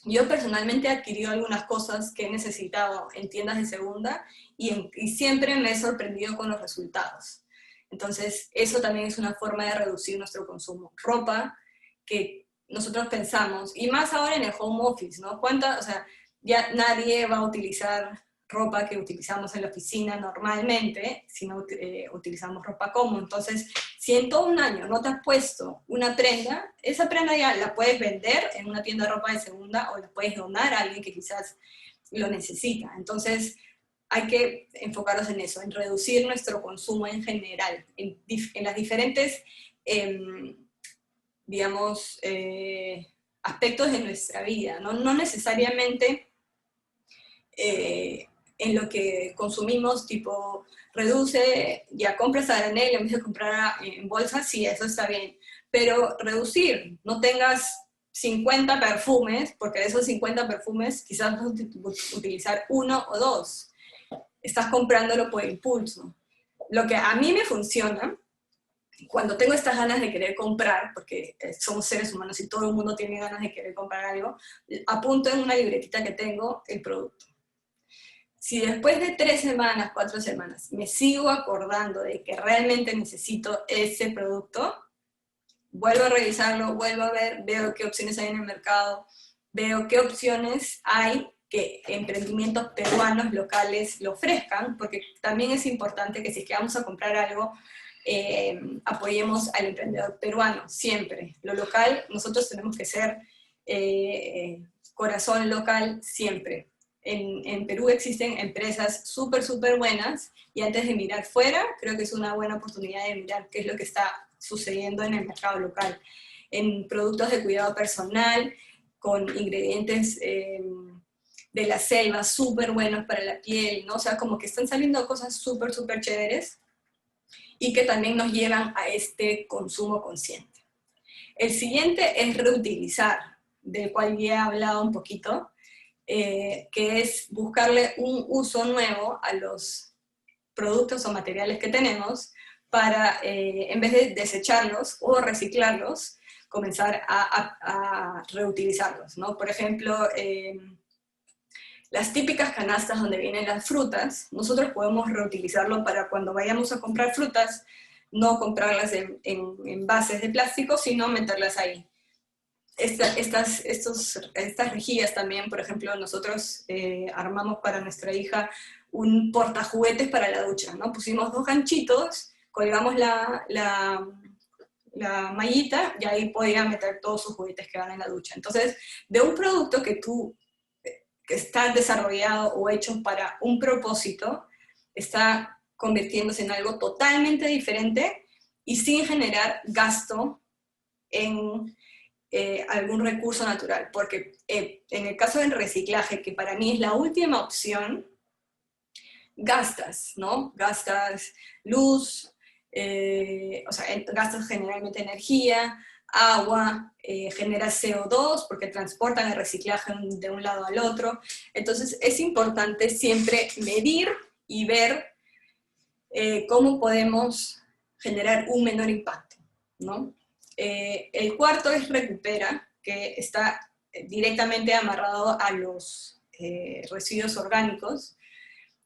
S3: Yo personalmente he adquirido algunas cosas que he necesitado en tiendas de segunda, y siempre me he sorprendido con los resultados. Entonces, eso también es una forma de reducir nuestro consumo. Ropa que nosotros pensamos, y más ahora en el home office, ¿no? O sea, ya nadie va a utilizar ropa que utilizamos en la oficina normalmente, sino utilizamos ropa cómoda. Entonces, si en todo un año no te has puesto una prenda, esa prenda ya la puedes vender en una tienda de ropa de segunda, o la puedes donar a alguien que quizás lo necesita. Entonces, hay que enfocarnos en eso, en reducir nuestro consumo en general, en las diferentes, digamos, aspectos de nuestra vida, ¿no? No necesariamente en lo que consumimos, tipo, reduce, ya compras a granel en vez de comprar en bolsas, sí, eso está bien, pero reducir, no tengas 50 perfumes, porque de esos 50 perfumes quizás vas a utilizar 1 o 2, estás comprándolo por impulso. Lo que a mí me funciona, cuando tengo estas ganas de querer comprar, porque somos seres humanos y todo el mundo tiene ganas de querer comprar algo, apunto en una libretita que tengo el producto. Si después de 3 semanas, 4 semanas, me sigo acordando de que realmente necesito ese producto, vuelvo a revisarlo, vuelvo a ver, veo qué opciones hay en el mercado, veo qué opciones hay que emprendimientos peruanos locales lo ofrezcan, porque también es importante que si es que vamos a comprar algo, apoyemos al emprendedor peruano, siempre. Lo local, nosotros tenemos que ser corazón local siempre. En Perú existen empresas súper buenas, y antes de mirar fuera, creo que es una buena oportunidad de mirar qué es lo que está sucediendo en el mercado local. En productos de cuidado personal, con ingredientes de la selva súper buenos para la piel, ¿no? O sea, como que están saliendo cosas súper chéveres, y que también nos llevan a este consumo consciente. El siguiente es reutilizar, del cual ya he hablado un poquito, que es buscarle un uso nuevo a los productos o materiales que tenemos para, en vez de desecharlos o reciclarlos, comenzar a reutilizarlos, ¿no? Por ejemplo, las típicas canastas donde vienen las frutas, nosotros podemos reutilizarlo para cuando vayamos a comprar frutas, no comprarlas en envases de plástico, sino meterlas ahí. Estas rejillas también, por ejemplo, nosotros armamos para nuestra hija un portajuguetes para la ducha, ¿no? Pusimos 2 ganchitos, colgamos la mallita, y ahí podía meter todos sus juguetes que van en la ducha. Entonces, de un producto que está desarrollado o hecho para un propósito, está convirtiéndose en algo totalmente diferente y sin generar gasto en algún recurso natural, porque en el caso del reciclaje, que para mí es la última opción, gastas, ¿no? Gastas luz, o sea, gastas generalmente energía, agua, generas CO2 porque transportan el reciclaje de un lado al otro. Entonces es importante siempre medir y ver cómo podemos generar un menor impacto, ¿no? El cuarto es recupera, que está directamente amarrado a los residuos orgánicos.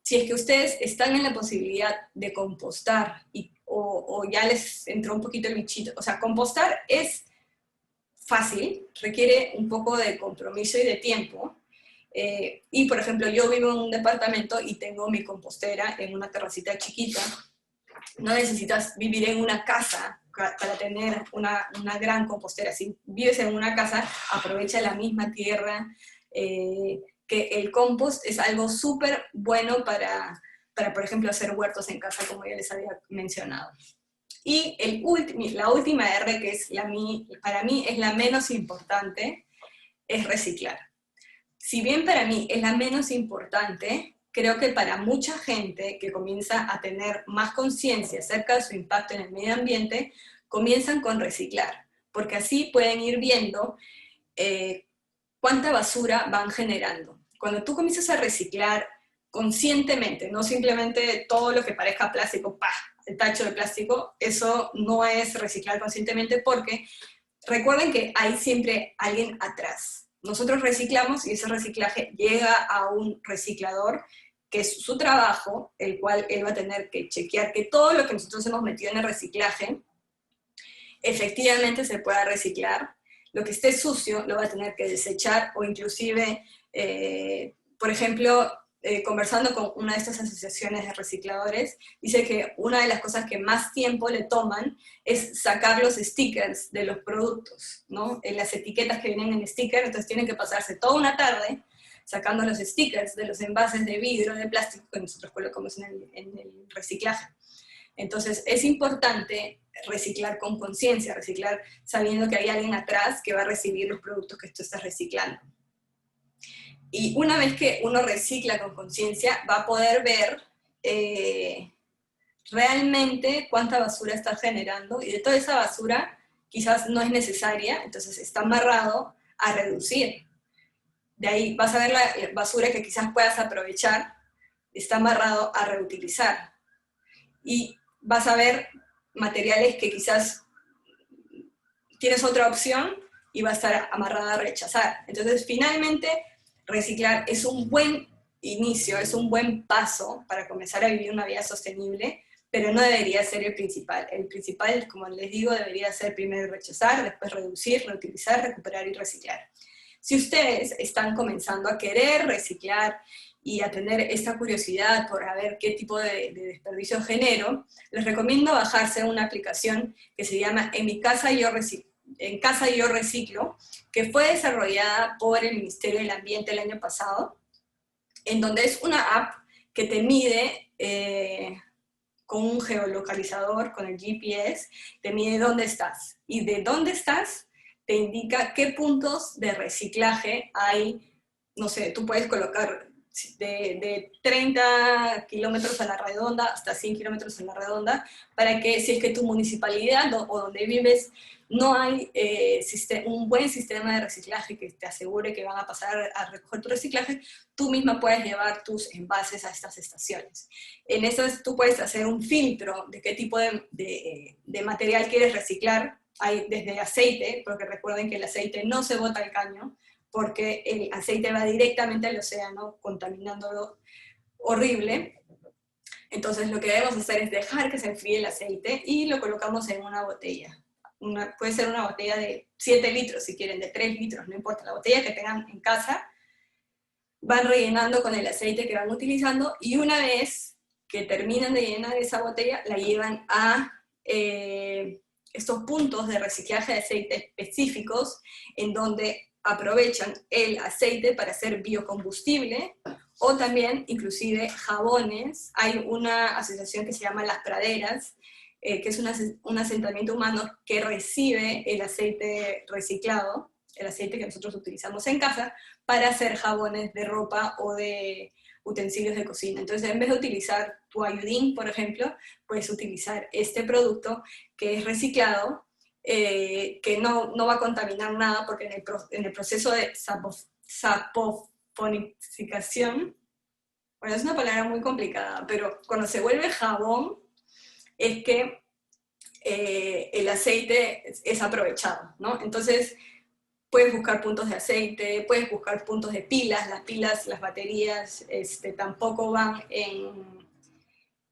S3: Si es que ustedes están en la posibilidad de compostar o ya les entró un poquito el bichito, o sea, compostar es fácil, requiere un poco de compromiso y de tiempo. Y por ejemplo, yo vivo en un departamento y tengo mi compostera en una terracita chiquita. No necesitas vivir en una casa para tener una gran compostera. Si vives en una casa, aprovecha la misma tierra, que el compost es algo súper bueno para, por ejemplo, hacer huertos en casa, como ya les había mencionado. Y la última R, que es para mí es la menos importante, es reciclar. Si bien para mí es la menos importante, creo que para mucha gente que comienza a tener más conciencia acerca de su impacto en el medio ambiente, comienzan con reciclar, porque así pueden ir viendo cuánta basura van generando. Cuando tú comienzas a reciclar conscientemente, no simplemente todo lo que parezca plástico, ¡pah!, el tacho de plástico, eso no es reciclar conscientemente, porque recuerden que hay siempre alguien atrás. Nosotros reciclamos y ese reciclaje llega a un reciclador, que es su trabajo, el cual él va a tener que chequear que todo lo que nosotros hemos metido en el reciclaje efectivamente se pueda reciclar. Lo que esté sucio lo va a tener que desechar, o inclusive, por ejemplo, conversando con una de estas asociaciones de recicladores, dice que una de las cosas que más tiempo le toman es sacar los stickers de los productos, ¿no? En las etiquetas que vienen en sticker, entonces tienen que pasarse toda una tarde sacando los stickers de los envases de vidrio, de plástico que nosotros colocamos en el reciclaje. Entonces es importante reciclar con conciencia, reciclar sabiendo que hay alguien atrás que va a recibir los productos que tú estás reciclando. Y una vez que uno recicla con conciencia, va a poder ver realmente cuánta basura está generando, y de toda esa basura quizás no es necesaria, entonces está amarrado a reducir. De ahí vas a ver la basura que quizás puedas aprovechar, está amarrado a reutilizar. Y vas a ver materiales que quizás tienes otra opción y va a estar amarrada a rechazar. Entonces, finalmente, reciclar es un buen inicio, es un buen paso para comenzar a vivir una vida sostenible, pero no debería ser el principal. El principal, como les digo, debería ser primero rechazar, después reducir, reutilizar, recuperar y reciclar. Si ustedes están comenzando a querer reciclar y a tener esta curiosidad por ver qué tipo de desperdicio genero, les recomiendo bajarse una aplicación que se llama En Casa Yo Reciclo, que fue desarrollada por el Ministerio del Ambiente el año pasado, en donde es una app que te mide con un geolocalizador, con el GPS, te mide dónde estás. Y de dónde estás te indica qué puntos de reciclaje hay. No sé, tú puedes colocar de 30 kilómetros a la redonda hasta 100 kilómetros a la redonda, para que si es que tu municipalidad o donde vives no hay un buen sistema de reciclaje que te asegure que van a pasar a recoger tu reciclaje, tú misma puedes llevar tus envases a estas estaciones. En estas tú puedes hacer un filtro de qué tipo de material quieres reciclar. Hay desde aceite, porque recuerden que el aceite no se bota al caño, porque el aceite va directamente al océano, contaminándolo horrible. Entonces lo que debemos hacer es dejar que se enfríe el aceite y lo colocamos en una botella. Puede ser una botella de 7 litros, si quieren, de 3 litros, no importa, la botella que tengan en casa, van rellenando con el aceite que van utilizando, y una vez que terminan de llenar esa botella, la llevan a estos puntos de reciclaje de aceite específicos, en donde aprovechan el aceite para hacer biocombustible, o también inclusive jabones. Hay una asociación que se llama Las Praderas, que es un asentamiento humano que recibe el aceite reciclado, el aceite que nosotros utilizamos en casa, para hacer jabones de ropa o de utensilios de cocina. Entonces, en vez de utilizar tu ayudín, por ejemplo, puedes utilizar este producto que es reciclado, que no va a contaminar nada, porque en el proceso de saponificación, bueno, es una palabra muy complicada, pero cuando se vuelve jabón, es que el aceite es aprovechado, ¿no? Entonces, puedes buscar puntos de aceite, puedes buscar puntos de pilas. Las pilas, las baterías, tampoco van en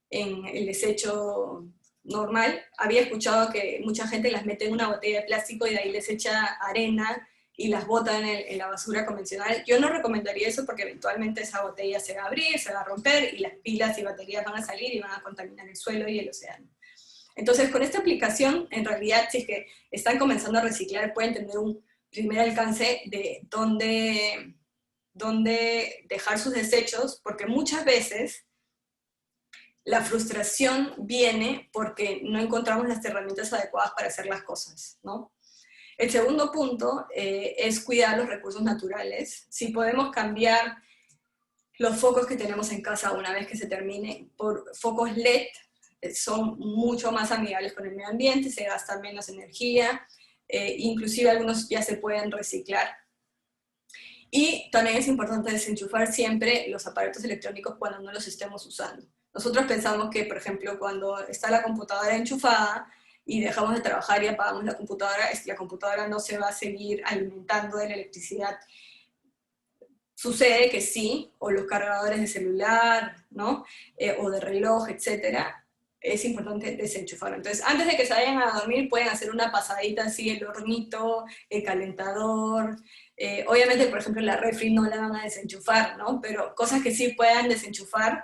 S3: el desecho normal. Había escuchado que mucha gente las mete en una botella de plástico y de ahí les echa arena y las bota en la basura convencional. Yo no recomendaría eso, porque eventualmente esa botella se va a abrir, se va a romper, y las pilas y baterías van a salir y van a contaminar el suelo y el océano. Entonces, con esta aplicación, en realidad, si es que están comenzando a reciclar, pueden tener un primer alcance de dónde dejar sus desechos, porque muchas veces la frustración viene porque no encontramos las herramientas adecuadas para hacer las cosas, ¿no? El segundo punto es cuidar los recursos naturales. Si podemos cambiar los focos que tenemos en casa una vez que se termine por focos LED, son mucho más amigables con el medio ambiente, se gasta menos energía, inclusive algunos ya se pueden reciclar. Y también es importante desenchufar siempre los aparatos electrónicos cuando no los estemos usando. Nosotros pensamos que, por ejemplo, cuando está la computadora enchufada y dejamos de trabajar y apagamos la computadora no se va a seguir alimentando de la electricidad. Sucede que sí, o los cargadores de celular, ¿no? O de reloj, etcétera. Es importante desenchufarlo. Entonces, antes de que se vayan a dormir, pueden hacer una pasadita así, el hornito, el calentador. Obviamente, por ejemplo, la refri no la van a desenchufar, ¿no? Pero cosas que sí puedan desenchufar,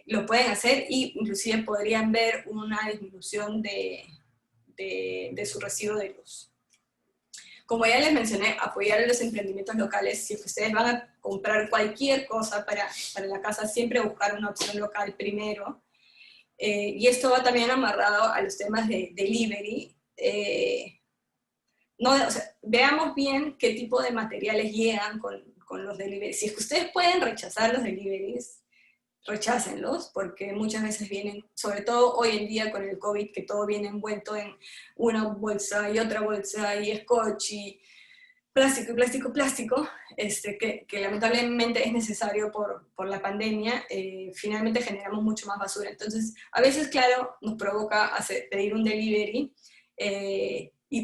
S3: lo pueden hacer, y inclusive podrían ver una disminución de su recibo de luz. Como ya les mencioné, apoyar a los emprendimientos locales. Si ustedes van a comprar cualquier cosa para la casa, siempre buscar una opción local primero. Y esto va también amarrado a los temas de delivery. Veamos bien qué tipo de materiales llegan con los deliveries. Si es que ustedes pueden rechazar los deliveries, rechácenlos, porque muchas veces vienen, sobre todo hoy en día con el COVID, que todo viene envuelto en una bolsa y otra bolsa, y scotch, y plástico, que lamentablemente es necesario por la pandemia. Finalmente generamos mucho más basura. Entonces, a veces, claro, nos provoca pedir un delivery,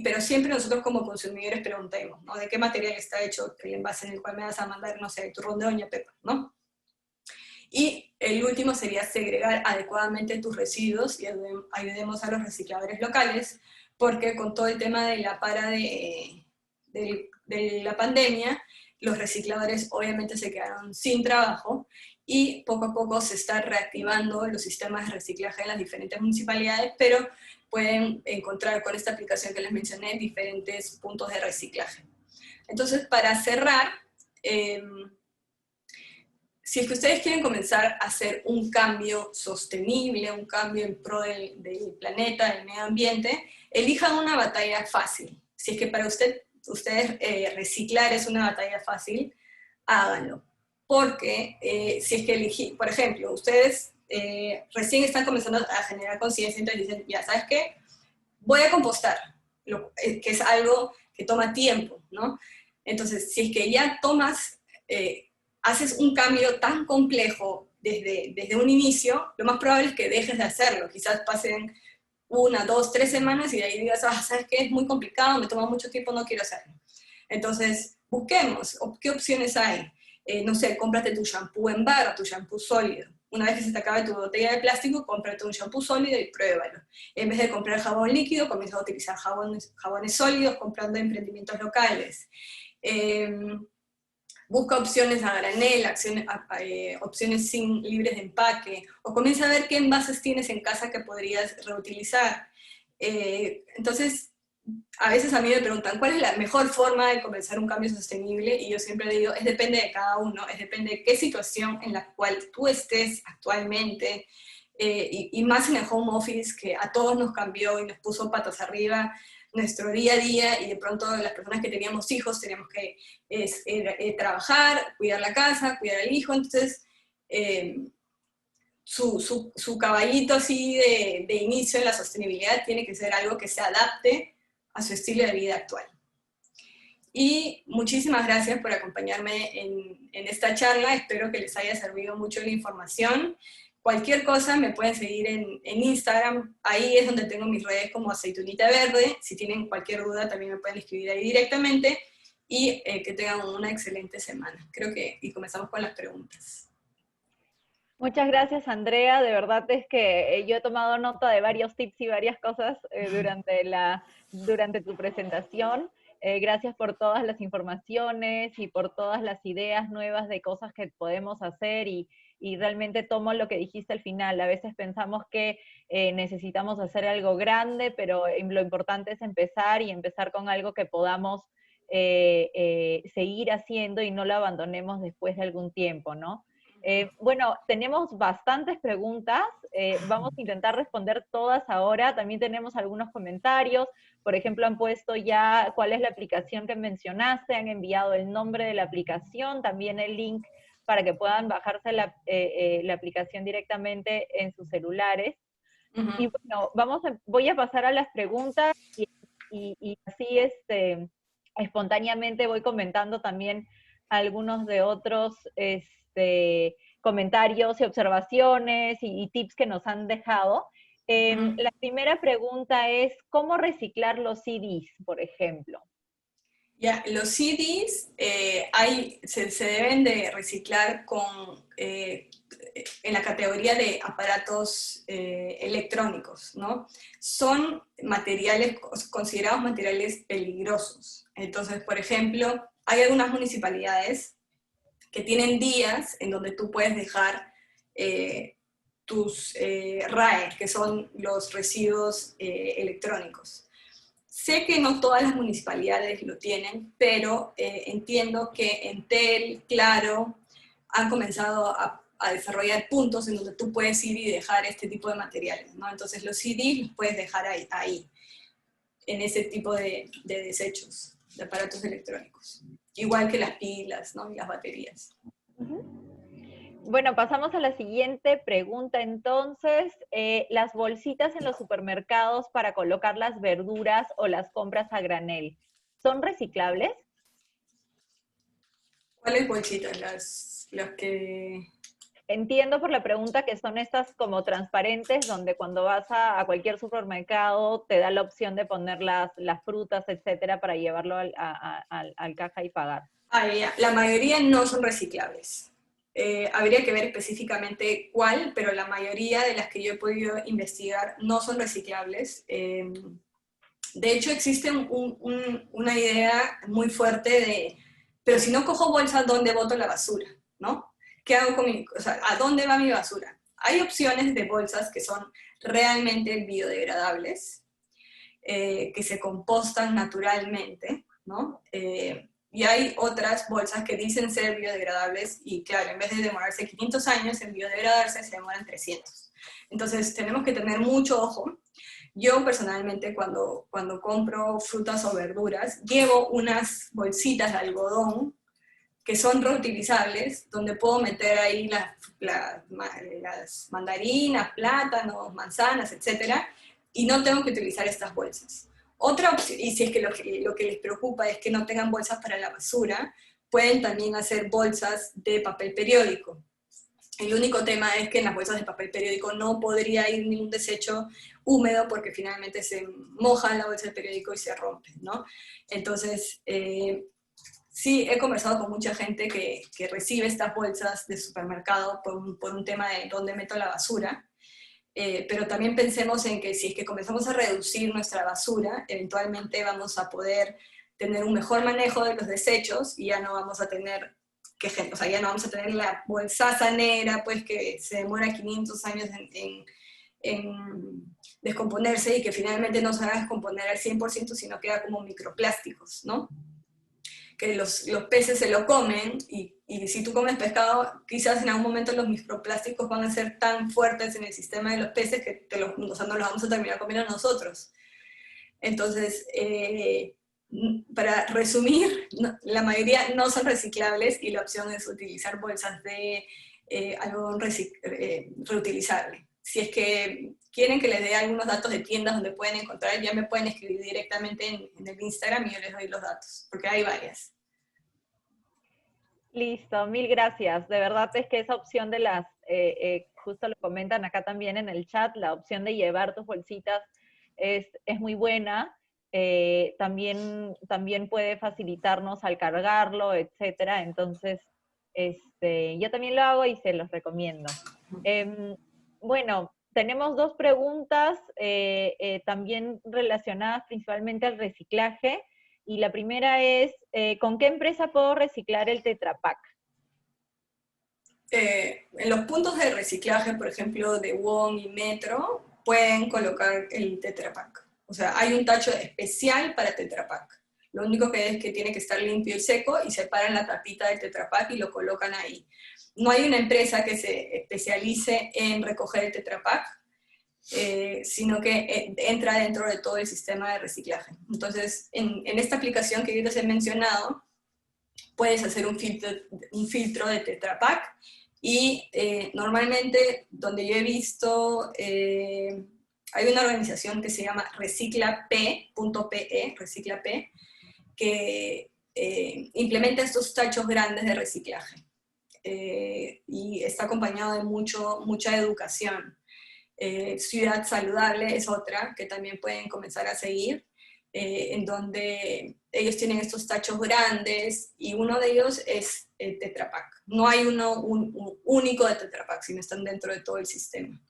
S3: pero siempre nosotros como consumidores preguntemos, ¿no? ¿De qué material está hecho el envase en el cual me vas a mandar, no sé, el turrón de Doña Pepa, ¿no? Y el último sería segregar adecuadamente tus residuos, y ayudemos a los recicladores locales, porque con todo el tema de la para del de la pandemia, los recicladores obviamente se quedaron sin trabajo, y poco a poco se están reactivando los sistemas de reciclaje en las diferentes municipalidades, pero pueden encontrar con esta aplicación que les mencioné diferentes puntos de reciclaje. Entonces, para cerrar, si es que ustedes quieren comenzar a hacer un cambio sostenible, un cambio en pro del planeta, del medio ambiente, elijan una batalla fácil. Si es que para ustedes reciclar es una batalla fácil, háganlo. Porque si es que por ejemplo, ustedes recién están comenzando a generar conciencia, entonces dicen, ya, ¿sabes qué? Voy a compostar, que es algo que toma tiempo, ¿no? Entonces, si es que ya haces un cambio tan complejo desde un inicio, lo más probable es que dejes de hacerlo. Quizás pasen 1, 2, 3 semanas y de ahí digas, ¿sabes qué? Es muy complicado, me toma mucho tiempo, no quiero hacerlo. Entonces, busquemos, ¿qué opciones hay? No sé, cómprate tu shampoo en barra, tu shampoo sólido. Una vez que se te acabe tu botella de plástico, cómprate un shampoo sólido y pruébalo. En vez de comprar jabón líquido, comienza a utilizar jabones sólidos, comprando emprendimientos locales. Busca opciones a granel, opciones libres de empaque, o comienza a ver qué envases tienes en casa que podrías reutilizar. Entonces, a veces a mí me preguntan, ¿cuál es la mejor forma de comenzar un cambio sostenible? Y yo siempre digo, depende de cada uno, depende de qué situación en la cual tú estés actualmente, y más en el home office, que a todos nos cambió y nos puso patas arriba nuestro día a día, y de pronto las personas que teníamos hijos teníamos que trabajar, cuidar la casa, cuidar al hijo, entonces su caballito así de inicio en la sostenibilidad tiene que ser algo que se adapte a su estilo de vida actual. Y muchísimas gracias por acompañarme en esta charla, espero que les haya servido mucho la información. Cualquier cosa me pueden seguir en Instagram, ahí es donde tengo mis redes como Aceitunita Verde, si tienen cualquier duda también me pueden escribir ahí directamente, y que tengan una excelente semana. Y comenzamos con las preguntas.
S1: Muchas gracias, Andrea. De verdad es que yo he tomado nota de varios tips y varias cosas durante tu presentación. Gracias por todas las informaciones y por todas las ideas nuevas de cosas que podemos hacer, y realmente tomo lo que dijiste al final. A veces pensamos que necesitamos hacer algo grande, pero lo importante es empezar, y empezar con algo que podamos seguir haciendo y no lo abandonemos después de algún tiempo, ¿no? Bueno, tenemos bastantes preguntas, vamos a intentar responder todas ahora. También tenemos algunos comentarios, por ejemplo, han puesto ya cuál es la aplicación que mencionaste, han enviado el nombre de la aplicación, también el link para que puedan bajarse la aplicación directamente en sus celulares. Y bueno, voy a pasar a las preguntas, y así espontáneamente voy comentando también algunos de otros comentarios y observaciones y tips que nos han dejado. La primera pregunta es, ¿cómo reciclar los CDs, por ejemplo?
S3: Ya, los CDs se deben de reciclar en la categoría de aparatos electrónicos, ¿no? Son considerados materiales peligrosos. Entonces, por ejemplo, hay algunas municipalidades que tienen días en donde tú puedes dejar tus RAE, que son los residuos electrónicos. Sé que no todas las municipalidades lo tienen, pero entiendo que Entel, Claro, han comenzado a desarrollar puntos en donde tú puedes ir y dejar este tipo de materiales, ¿no? Entonces los CDs los puedes dejar ahí en ese tipo de desechos, de aparatos electrónicos. Igual que las pilas, ¿no? Y las baterías.
S1: Bueno, pasamos a la siguiente pregunta entonces. Las bolsitas en los supermercados para colocar las verduras o las compras a granel, ¿son reciclables?
S3: ¿Cuáles bolsitas? Las que...
S1: Entiendo por la pregunta que son estas como transparentes, donde cuando vas a cualquier supermercado te da la opción de poner las frutas, etcétera, para llevarlo al caja y pagar.
S3: Ya. La mayoría no son reciclables. Habría que ver específicamente cuál, pero la mayoría de las que yo he podido investigar no son reciclables. De hecho, existe una idea muy fuerte de, pero si no cojo bolsa, ¿dónde boto la basura? ¿No? ¿Qué hago con o sea, ¿a dónde va mi basura? Hay opciones de bolsas que son realmente biodegradables, que se compostan naturalmente, ¿no? Y hay otras bolsas que dicen ser biodegradables y claro, en vez de demorarse 500 años en biodegradarse, se demoran 300. Entonces tenemos que tener mucho ojo. Yo personalmente cuando compro frutas o verduras, llevo unas bolsitas de algodón que son reutilizables, donde puedo meter ahí las mandarinas, plátanos, manzanas, etcétera, y no tengo que utilizar estas bolsas. Otra opción, y si es que lo que les preocupa es que no tengan bolsas para la basura, pueden también hacer bolsas de papel periódico. El único tema es que en las bolsas de papel periódico no podría ir ningún desecho húmedo porque finalmente se moja la bolsa de periódico y se rompe, ¿no? Entonces, sí, he conversado con mucha gente que recibe estas bolsas de supermercado por un tema de dónde meto la basura, pero también pensemos en que si es que comenzamos a reducir nuestra basura, eventualmente vamos a poder tener un mejor manejo de los desechos y ya no vamos a tener o sea, ya no vamos a tener la bolsaza negra, pues que se demora 500 años en descomponerse y que finalmente no se va a descomponer al 100%, sino queda como microplásticos, ¿no? Que los peces se lo comen y si tú comes pescado, quizás en algún momento los microplásticos van a ser tan fuertes en el sistema de los peces que o sea, no los vamos a terminar comiendo nosotros. Entonces, para resumir, la mayoría no son reciclables y la opción es utilizar bolsas de algodón reutilizable. Si es que quieren que les dé algunos datos de tiendas donde pueden encontrar, ya me pueden escribir directamente en el Instagram y yo les doy los datos, porque hay varias.
S1: Listo, mil gracias. De verdad es que esa opción de las, justo lo comentan acá también en el chat, la opción de llevar tus bolsitas es muy buena. También puede facilitarnos al cargarlo, etcétera. Entonces, yo también lo hago y se los recomiendo. Bueno, tenemos dos preguntas también relacionadas principalmente al reciclaje. Y la primera es, ¿con qué empresa puedo reciclar el Tetra Pak?
S3: En los puntos de reciclaje, por ejemplo, de WOM y Metro, pueden colocar el Tetra Pak. O sea, hay un tacho especial para Tetra Pak. Lo único que es que tiene que estar limpio y seco y separan la tapita del Tetra Pak y lo colocan ahí. No hay una empresa que se especialice en recoger el Tetra Pak, sino que entra dentro de todo el sistema de reciclaje. Entonces, en esta aplicación que yo les he mencionado, puedes hacer un filtro de Tetra Pak y normalmente donde yo he visto, hay una organización que se llama reciclap.pe, reciclap, que implementa estos tachos grandes de reciclaje y está acompañado de mucha educación. Ciudad Saludable es otra que también pueden comenzar a seguir, en donde ellos tienen estos tachos grandes y uno de ellos es el Tetra Pak. No hay un único de Tetra Pak, sino están dentro de todo el sistema.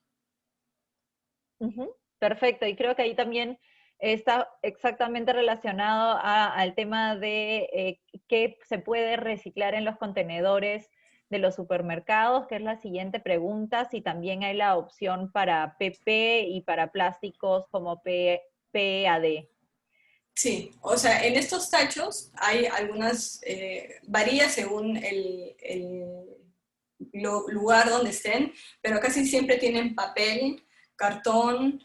S1: Perfecto, y creo que ahí también está exactamente relacionado al tema de qué se puede reciclar en los contenedores de los supermercados, que es la siguiente pregunta, si también hay la opción para PP y para plásticos como PAD.
S3: Sí, o sea, en estos tachos hay algunas, varía según el lugar donde estén, pero casi siempre tienen papel, cartón,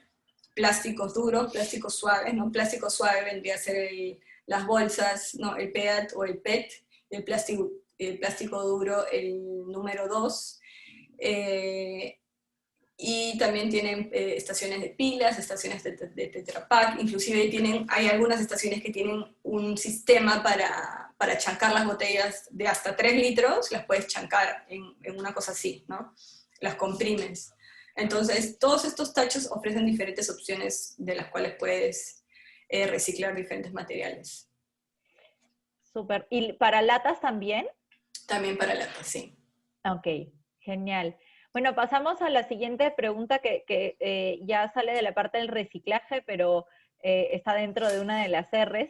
S3: plásticos duros, plásticos suaves, ¿no? Plástico suave vendría a ser las bolsas, ¿no? El PET o el PET, el plástico duro, el número 2. Y también tienen estaciones de pilas, estaciones de Tetra Pak, inclusive hay algunas estaciones que tienen un sistema para chancar las botellas de hasta 3 litros, las puedes chancar en una cosa así, ¿no? Las comprimes. Entonces, todos estos tachos ofrecen diferentes opciones de las cuales puedes reciclar diferentes materiales.
S1: Súper. ¿Y para latas también?
S3: También para latas, sí.
S1: Ok, genial. Bueno, pasamos a la siguiente pregunta que ya sale de la parte del reciclaje, pero está dentro de una de las R's.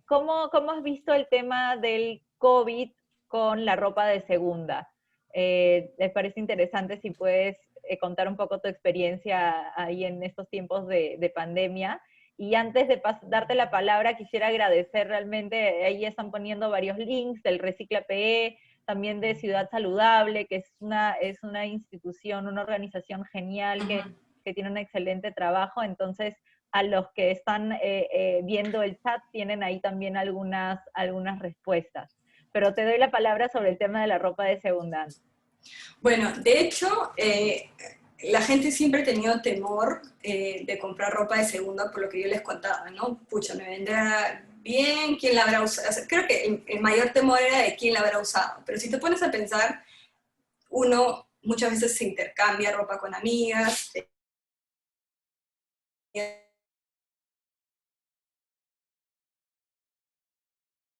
S1: ¿Cómo has visto el tema del COVID con la ropa de segunda? ¿Les parece interesante si puedes contar un poco tu experiencia ahí en estos tiempos de pandemia? Y antes de darte la palabra, quisiera agradecer realmente, ahí están poniendo varios links del Recicla PE, también de Ciudad Saludable, que es una institución, una organización genial que tiene un excelente trabajo. Entonces, a los que están viendo el chat, tienen ahí también algunas respuestas. Pero te doy la palabra sobre el tema de la ropa de segunda.
S3: Bueno, de hecho, la gente siempre ha tenido temor de comprar ropa de segunda, por lo que yo les contaba, ¿no? Pucha, me vendrá bien, ¿quién la habrá usado? O sea, creo que el mayor temor era de quién la habrá usado, pero si te pones a pensar, uno muchas veces se intercambia ropa con amigas,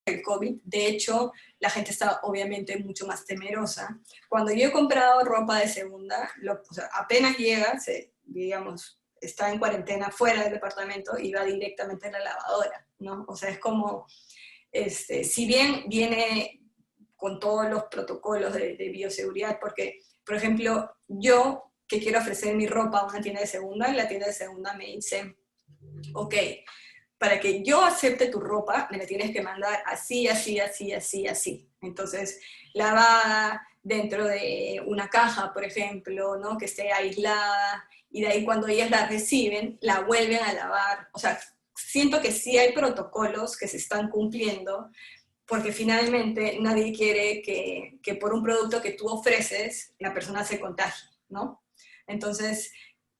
S3: el COVID, de hecho, la gente está obviamente mucho más temerosa. Cuando yo he comprado ropa de segunda, o sea, apenas llega, digamos, está en cuarentena fuera del departamento y va directamente a la lavadora, ¿no? O sea, es como, si bien viene con todos los protocolos de bioseguridad, porque, por ejemplo, yo que quiero ofrecer mi ropa a una tienda de segunda, la tienda de segunda me dice, ok, para que yo acepte tu ropa, me la tienes que mandar así, así, así, así, así. Entonces, lavada dentro de una caja, por ejemplo, ¿no? Que esté aislada, y de ahí cuando ellas la reciben, la vuelven a lavar. O sea, siento que sí hay protocolos que se están cumpliendo, porque finalmente nadie quiere que por un producto que tú ofreces, la persona se contagie, ¿no? Entonces,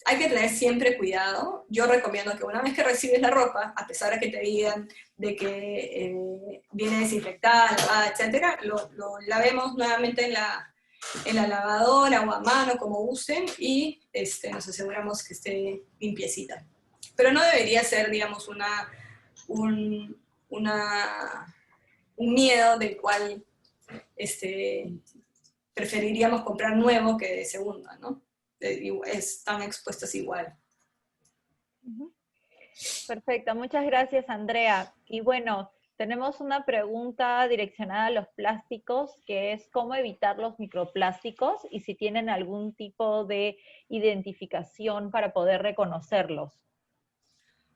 S3: hay que tener siempre cuidado. Yo recomiendo que una vez que recibes la ropa, a pesar de que te digan de que viene desinfectada, lavada, etcétera, lo lavemos nuevamente en la lavadora o a mano, como usen, y nos aseguramos que esté limpiecita. Pero no debería ser, digamos, un miedo del cual preferiríamos comprar nuevo que de segunda, ¿no? Están expuestas igual.
S1: Perfecto, muchas gracias, Andrea. Y bueno, tenemos una pregunta direccionada a los plásticos, que es cómo evitar los microplásticos y si tienen algún tipo de identificación para poder reconocerlos.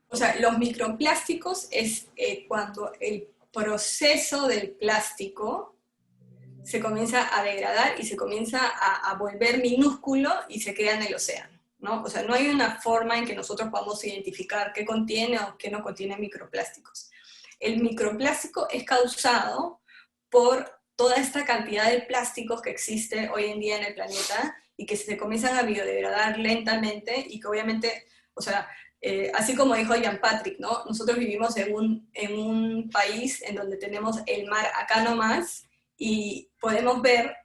S3: O sea, los microplásticos es cuando el proceso del plástico se comienza a degradar y se comienza a volver minúsculo y se queda en el océano, ¿no? O sea, no hay una forma en que nosotros podamos identificar qué contiene o qué no contiene microplásticos. El microplástico es causado por toda esta cantidad de plásticos que existe hoy en día en el planeta y que se comienzan a biodegradar lentamente y que obviamente, o sea, así como dijo Jean Patrick, ¿no? Nosotros vivimos en un país en donde tenemos el mar acá nomás y podemos ver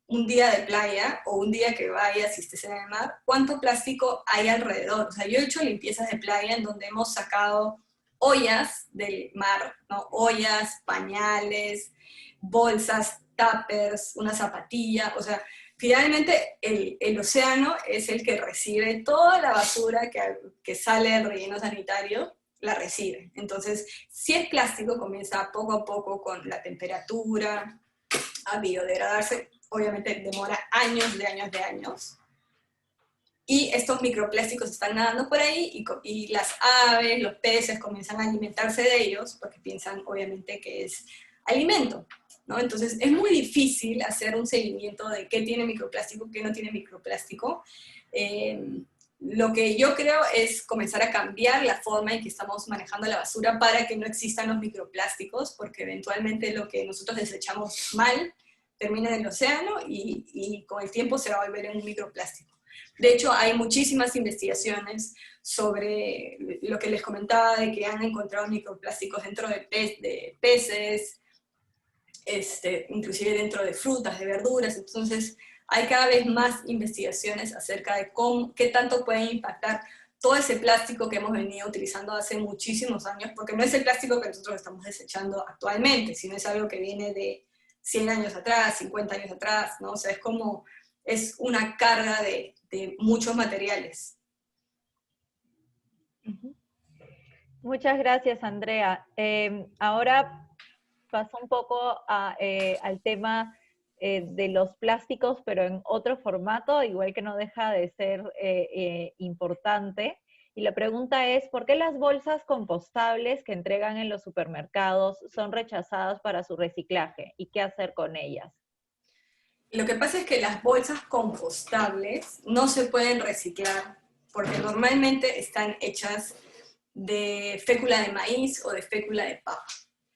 S3: un día de playa o un día que vaya, si estés en el mar, cuánto plástico hay alrededor. O sea, yo he hecho limpiezas de playa en donde hemos sacado ollas del mar, ¿no? Ollas, pañales, bolsas, tuppers, una zapatilla, o sea, finalmente el océano es el que recibe toda la basura que sale del relleno sanitario, la recibe. Entonces, si es plástico, comienza poco a poco con la temperatura a biodegradarse, obviamente demora años de años, y estos microplásticos están nadando por ahí y las aves, los peces comienzan a alimentarse de ellos porque piensan obviamente que es alimento, ¿no? Entonces es muy difícil hacer un seguimiento de qué tiene microplástico, qué no tiene microplástico. Lo que yo creo es comenzar a cambiar la forma en que estamos manejando la basura para que no existan los microplásticos, porque eventualmente lo que nosotros desechamos mal termina en el océano y con el tiempo se va a volver en un microplástico. De hecho, hay muchísimas investigaciones sobre lo que les comentaba de que han encontrado microplásticos dentro de peces, inclusive dentro de frutas, de verduras. Entonces, hay cada vez más investigaciones acerca de qué tanto pueden impactar todo ese plástico que hemos venido utilizando hace muchísimos años, porque no es el plástico que nosotros estamos desechando actualmente, sino es algo que viene de 100 años atrás, 50 años atrás, ¿no? O sea, es una carga de muchos materiales.
S1: Muchas gracias, Andrea. Ahora paso un poco al tema de los plásticos, pero en otro formato, igual que no deja de ser importante. Y la pregunta es, ¿por qué las bolsas compostables que entregan en los supermercados son rechazadas para su reciclaje? ¿Y qué hacer con ellas?
S3: Lo que pasa es que las bolsas compostables no se pueden reciclar porque normalmente están hechas de fécula de maíz o de fécula de papa,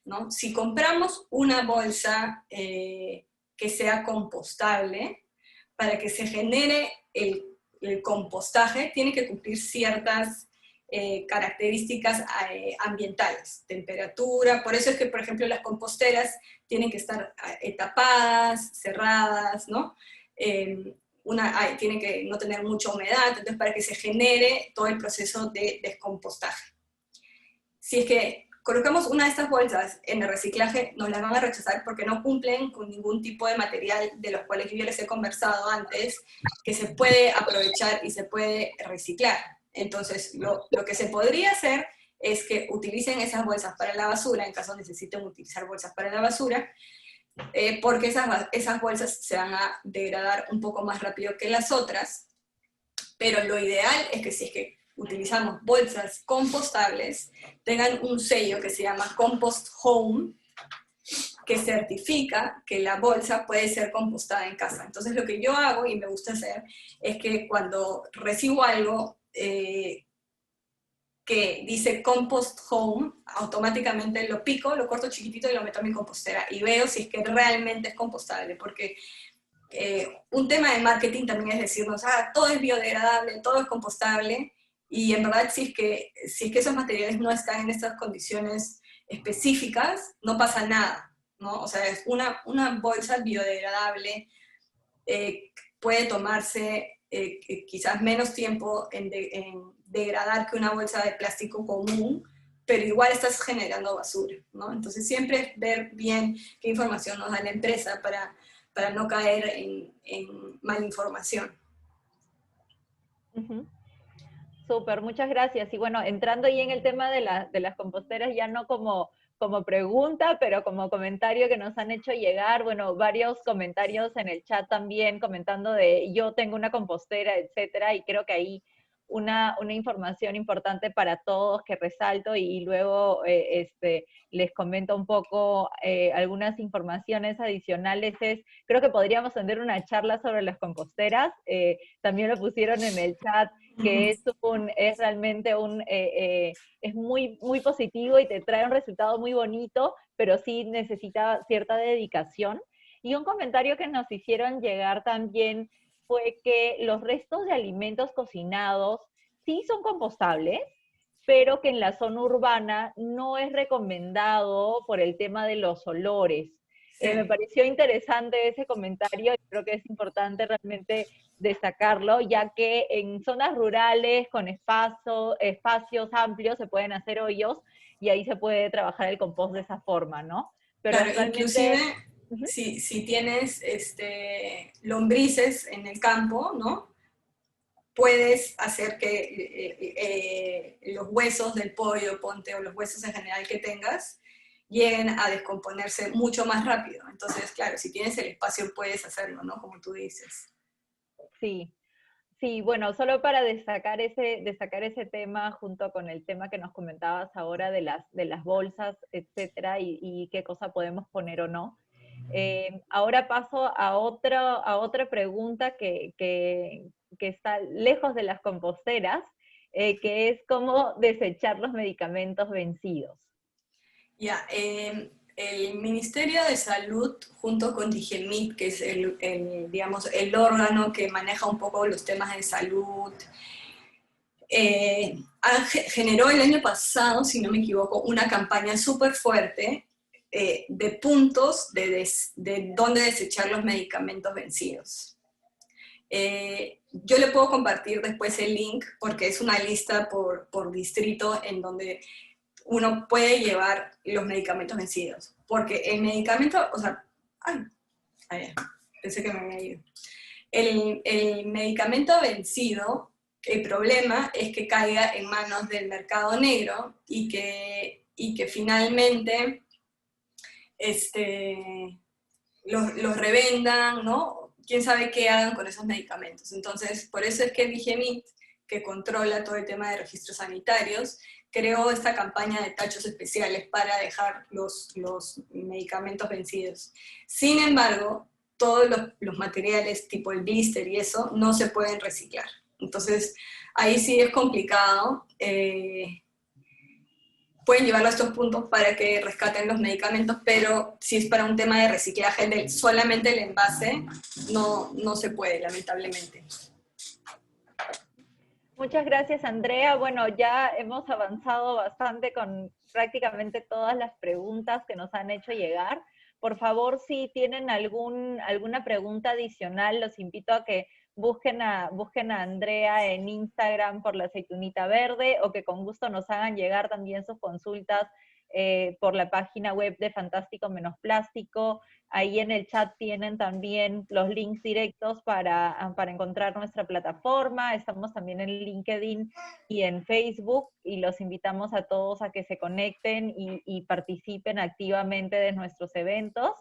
S3: ¿no? Si compramos una bolsa que sea compostable, para que se genere el compostaje, tiene que cumplir ciertas características ambientales, temperatura, por eso es que, por ejemplo, las composteras tienen que estar tapadas, cerradas, ¿no? Tiene que no tener mucha humedad, entonces para que se genere todo el proceso de descompostaje. Si es que colocamos una de estas bolsas en el reciclaje, nos las van a rechazar porque no cumplen con ningún tipo de material de los cuales yo ya les he conversado antes, que se puede aprovechar y se puede reciclar. Entonces, lo que se podría hacer es que utilicen esas bolsas para la basura, en caso necesiten utilizar bolsas para la basura, porque esas bolsas se van a degradar un poco más rápido que las otras, pero lo ideal es que si es que utilizamos bolsas compostables, tengan un sello que se llama Compost Home, que certifica que la bolsa puede ser compostada en casa. Entonces lo que yo hago y me gusta hacer es que cuando recibo algo que dice Compost Home, automáticamente lo pico, lo corto chiquitito y lo meto a mi compostera y veo si es que realmente es compostable, porque un tema de marketing también es decirnos, todo es biodegradable, todo es compostable, y en verdad si es que esos materiales no están en estas condiciones específicas, no pasa nada, ¿no? O sea, es una bolsa biodegradable, puede tomarse quizás menos tiempo en degradar que una bolsa de plástico común, pero igual estás generando basura, ¿no? Entonces siempre ver bien qué información nos da la empresa para no caer en malinformación.
S1: Súper, muchas gracias. Y bueno, entrando ahí en el tema de las composteras, ya no como pregunta, pero como comentario que nos han hecho llegar, bueno, varios comentarios en el chat también comentando de yo tengo una compostera, etcétera, y creo que ahí una información importante para todos que resalto y luego les comento un poco algunas informaciones adicionales es, creo que podríamos tener una charla sobre las composteras, también lo pusieron en el chat, que es realmente es muy, muy positivo y te trae un resultado muy bonito, pero sí necesita cierta dedicación. Y un comentario que nos hicieron llegar también fue que los restos de alimentos cocinados sí son compostables, pero que en la zona urbana no es recomendado por el tema de los olores.
S3: Sí.
S1: Me pareció interesante ese comentario y creo que es importante realmente destacarlo, ya que en zonas rurales con espacios amplios se pueden hacer hoyos y ahí se puede trabajar el compost de esa forma, ¿no? Pero
S3: claro,
S1: realmente...
S3: inclusive si tienes lombrices en el campo, ¿no? Puedes hacer que los huesos del pollo, ponte, o los huesos en general que tengas, lleguen a descomponerse mucho más rápido. Entonces, claro, si tienes el espacio puedes hacerlo, ¿no? Como tú dices.
S1: Sí, sí, bueno, solo para destacar ese tema junto con el tema que nos comentabas ahora de las bolsas, etcétera, y qué cosa podemos poner o no. Ahora paso a otra pregunta que está lejos de las composteras, que es cómo desechar los medicamentos vencidos.
S3: Ya, el Ministerio de Salud, junto con Digemit, que es digamos, el órgano que maneja un poco los temas de salud, generó el año pasado, si no me equivoco, una campaña súper fuerte de puntos de dónde desechar los medicamentos vencidos. Yo le puedo compartir después el link, porque es una lista por distrito en donde uno puede llevar los medicamentos vencidos. Porque el medicamento, o sea, pensé que me había ido. El medicamento vencido el problema es que caiga en manos del mercado negro y que finalmente los revendan, ¿no? Quién sabe qué hagan con esos medicamentos. Entonces, por eso es que Digemit, que controla todo el tema de registros sanitarios, creó esta campaña de tachos especiales para dejar los medicamentos vencidos. Sin embargo, todos los materiales tipo el blister y eso no se pueden reciclar. Entonces, ahí sí es complicado. Pueden llevarlo a estos puntos para que rescaten los medicamentos, pero si es para un tema de reciclaje solamente el envase, no se puede, lamentablemente.
S1: Muchas gracias, Andrea. Bueno, ya hemos avanzado bastante con prácticamente todas las preguntas que nos han hecho llegar. Por favor, si tienen alguna pregunta adicional, los invito a que busquen a Andrea en Instagram por La Aceitunita Verde, o que con gusto nos hagan llegar también sus consultas por la página web de Fantástico Menos Plástico. Ahí en el chat tienen también los links directos para encontrar nuestra plataforma. Estamos también en LinkedIn y en Facebook, y los invitamos a todos a que se conecten y participen activamente de nuestros eventos.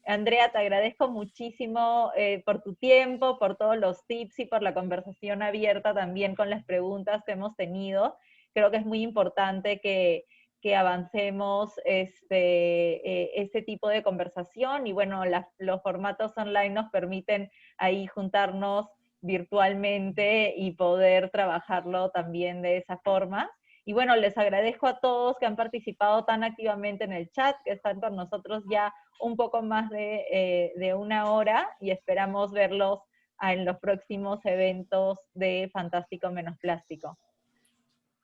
S1: Andrea, te agradezco muchísimo por tu tiempo, por todos los tips y por la conversación abierta también con las preguntas que hemos tenido. Creo que es muy importante que avancemos este tipo de conversación, y bueno, los formatos online nos permiten ahí juntarnos virtualmente y poder trabajarlo también de esa forma. Y bueno, les agradezco a todos que han participado tan activamente en el chat, que están con nosotros ya un poco más de una hora, y esperamos verlos en los próximos eventos de Fantástico Menos Plástico.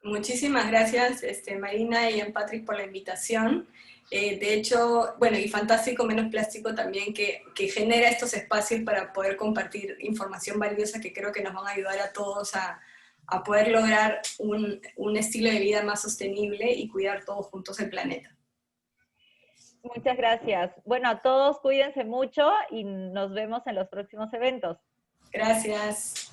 S3: Muchísimas gracias, Marina y Patrick, por la invitación. De hecho, bueno, y Fantástico Menos Plástico también, que genera estos espacios para poder compartir información valiosa que creo que nos van a ayudar a todos a poder lograr un estilo de vida más sostenible y cuidar todos juntos el planeta.
S1: Muchas gracias. Bueno, a todos cuídense mucho y nos vemos en los próximos eventos.
S3: Gracias.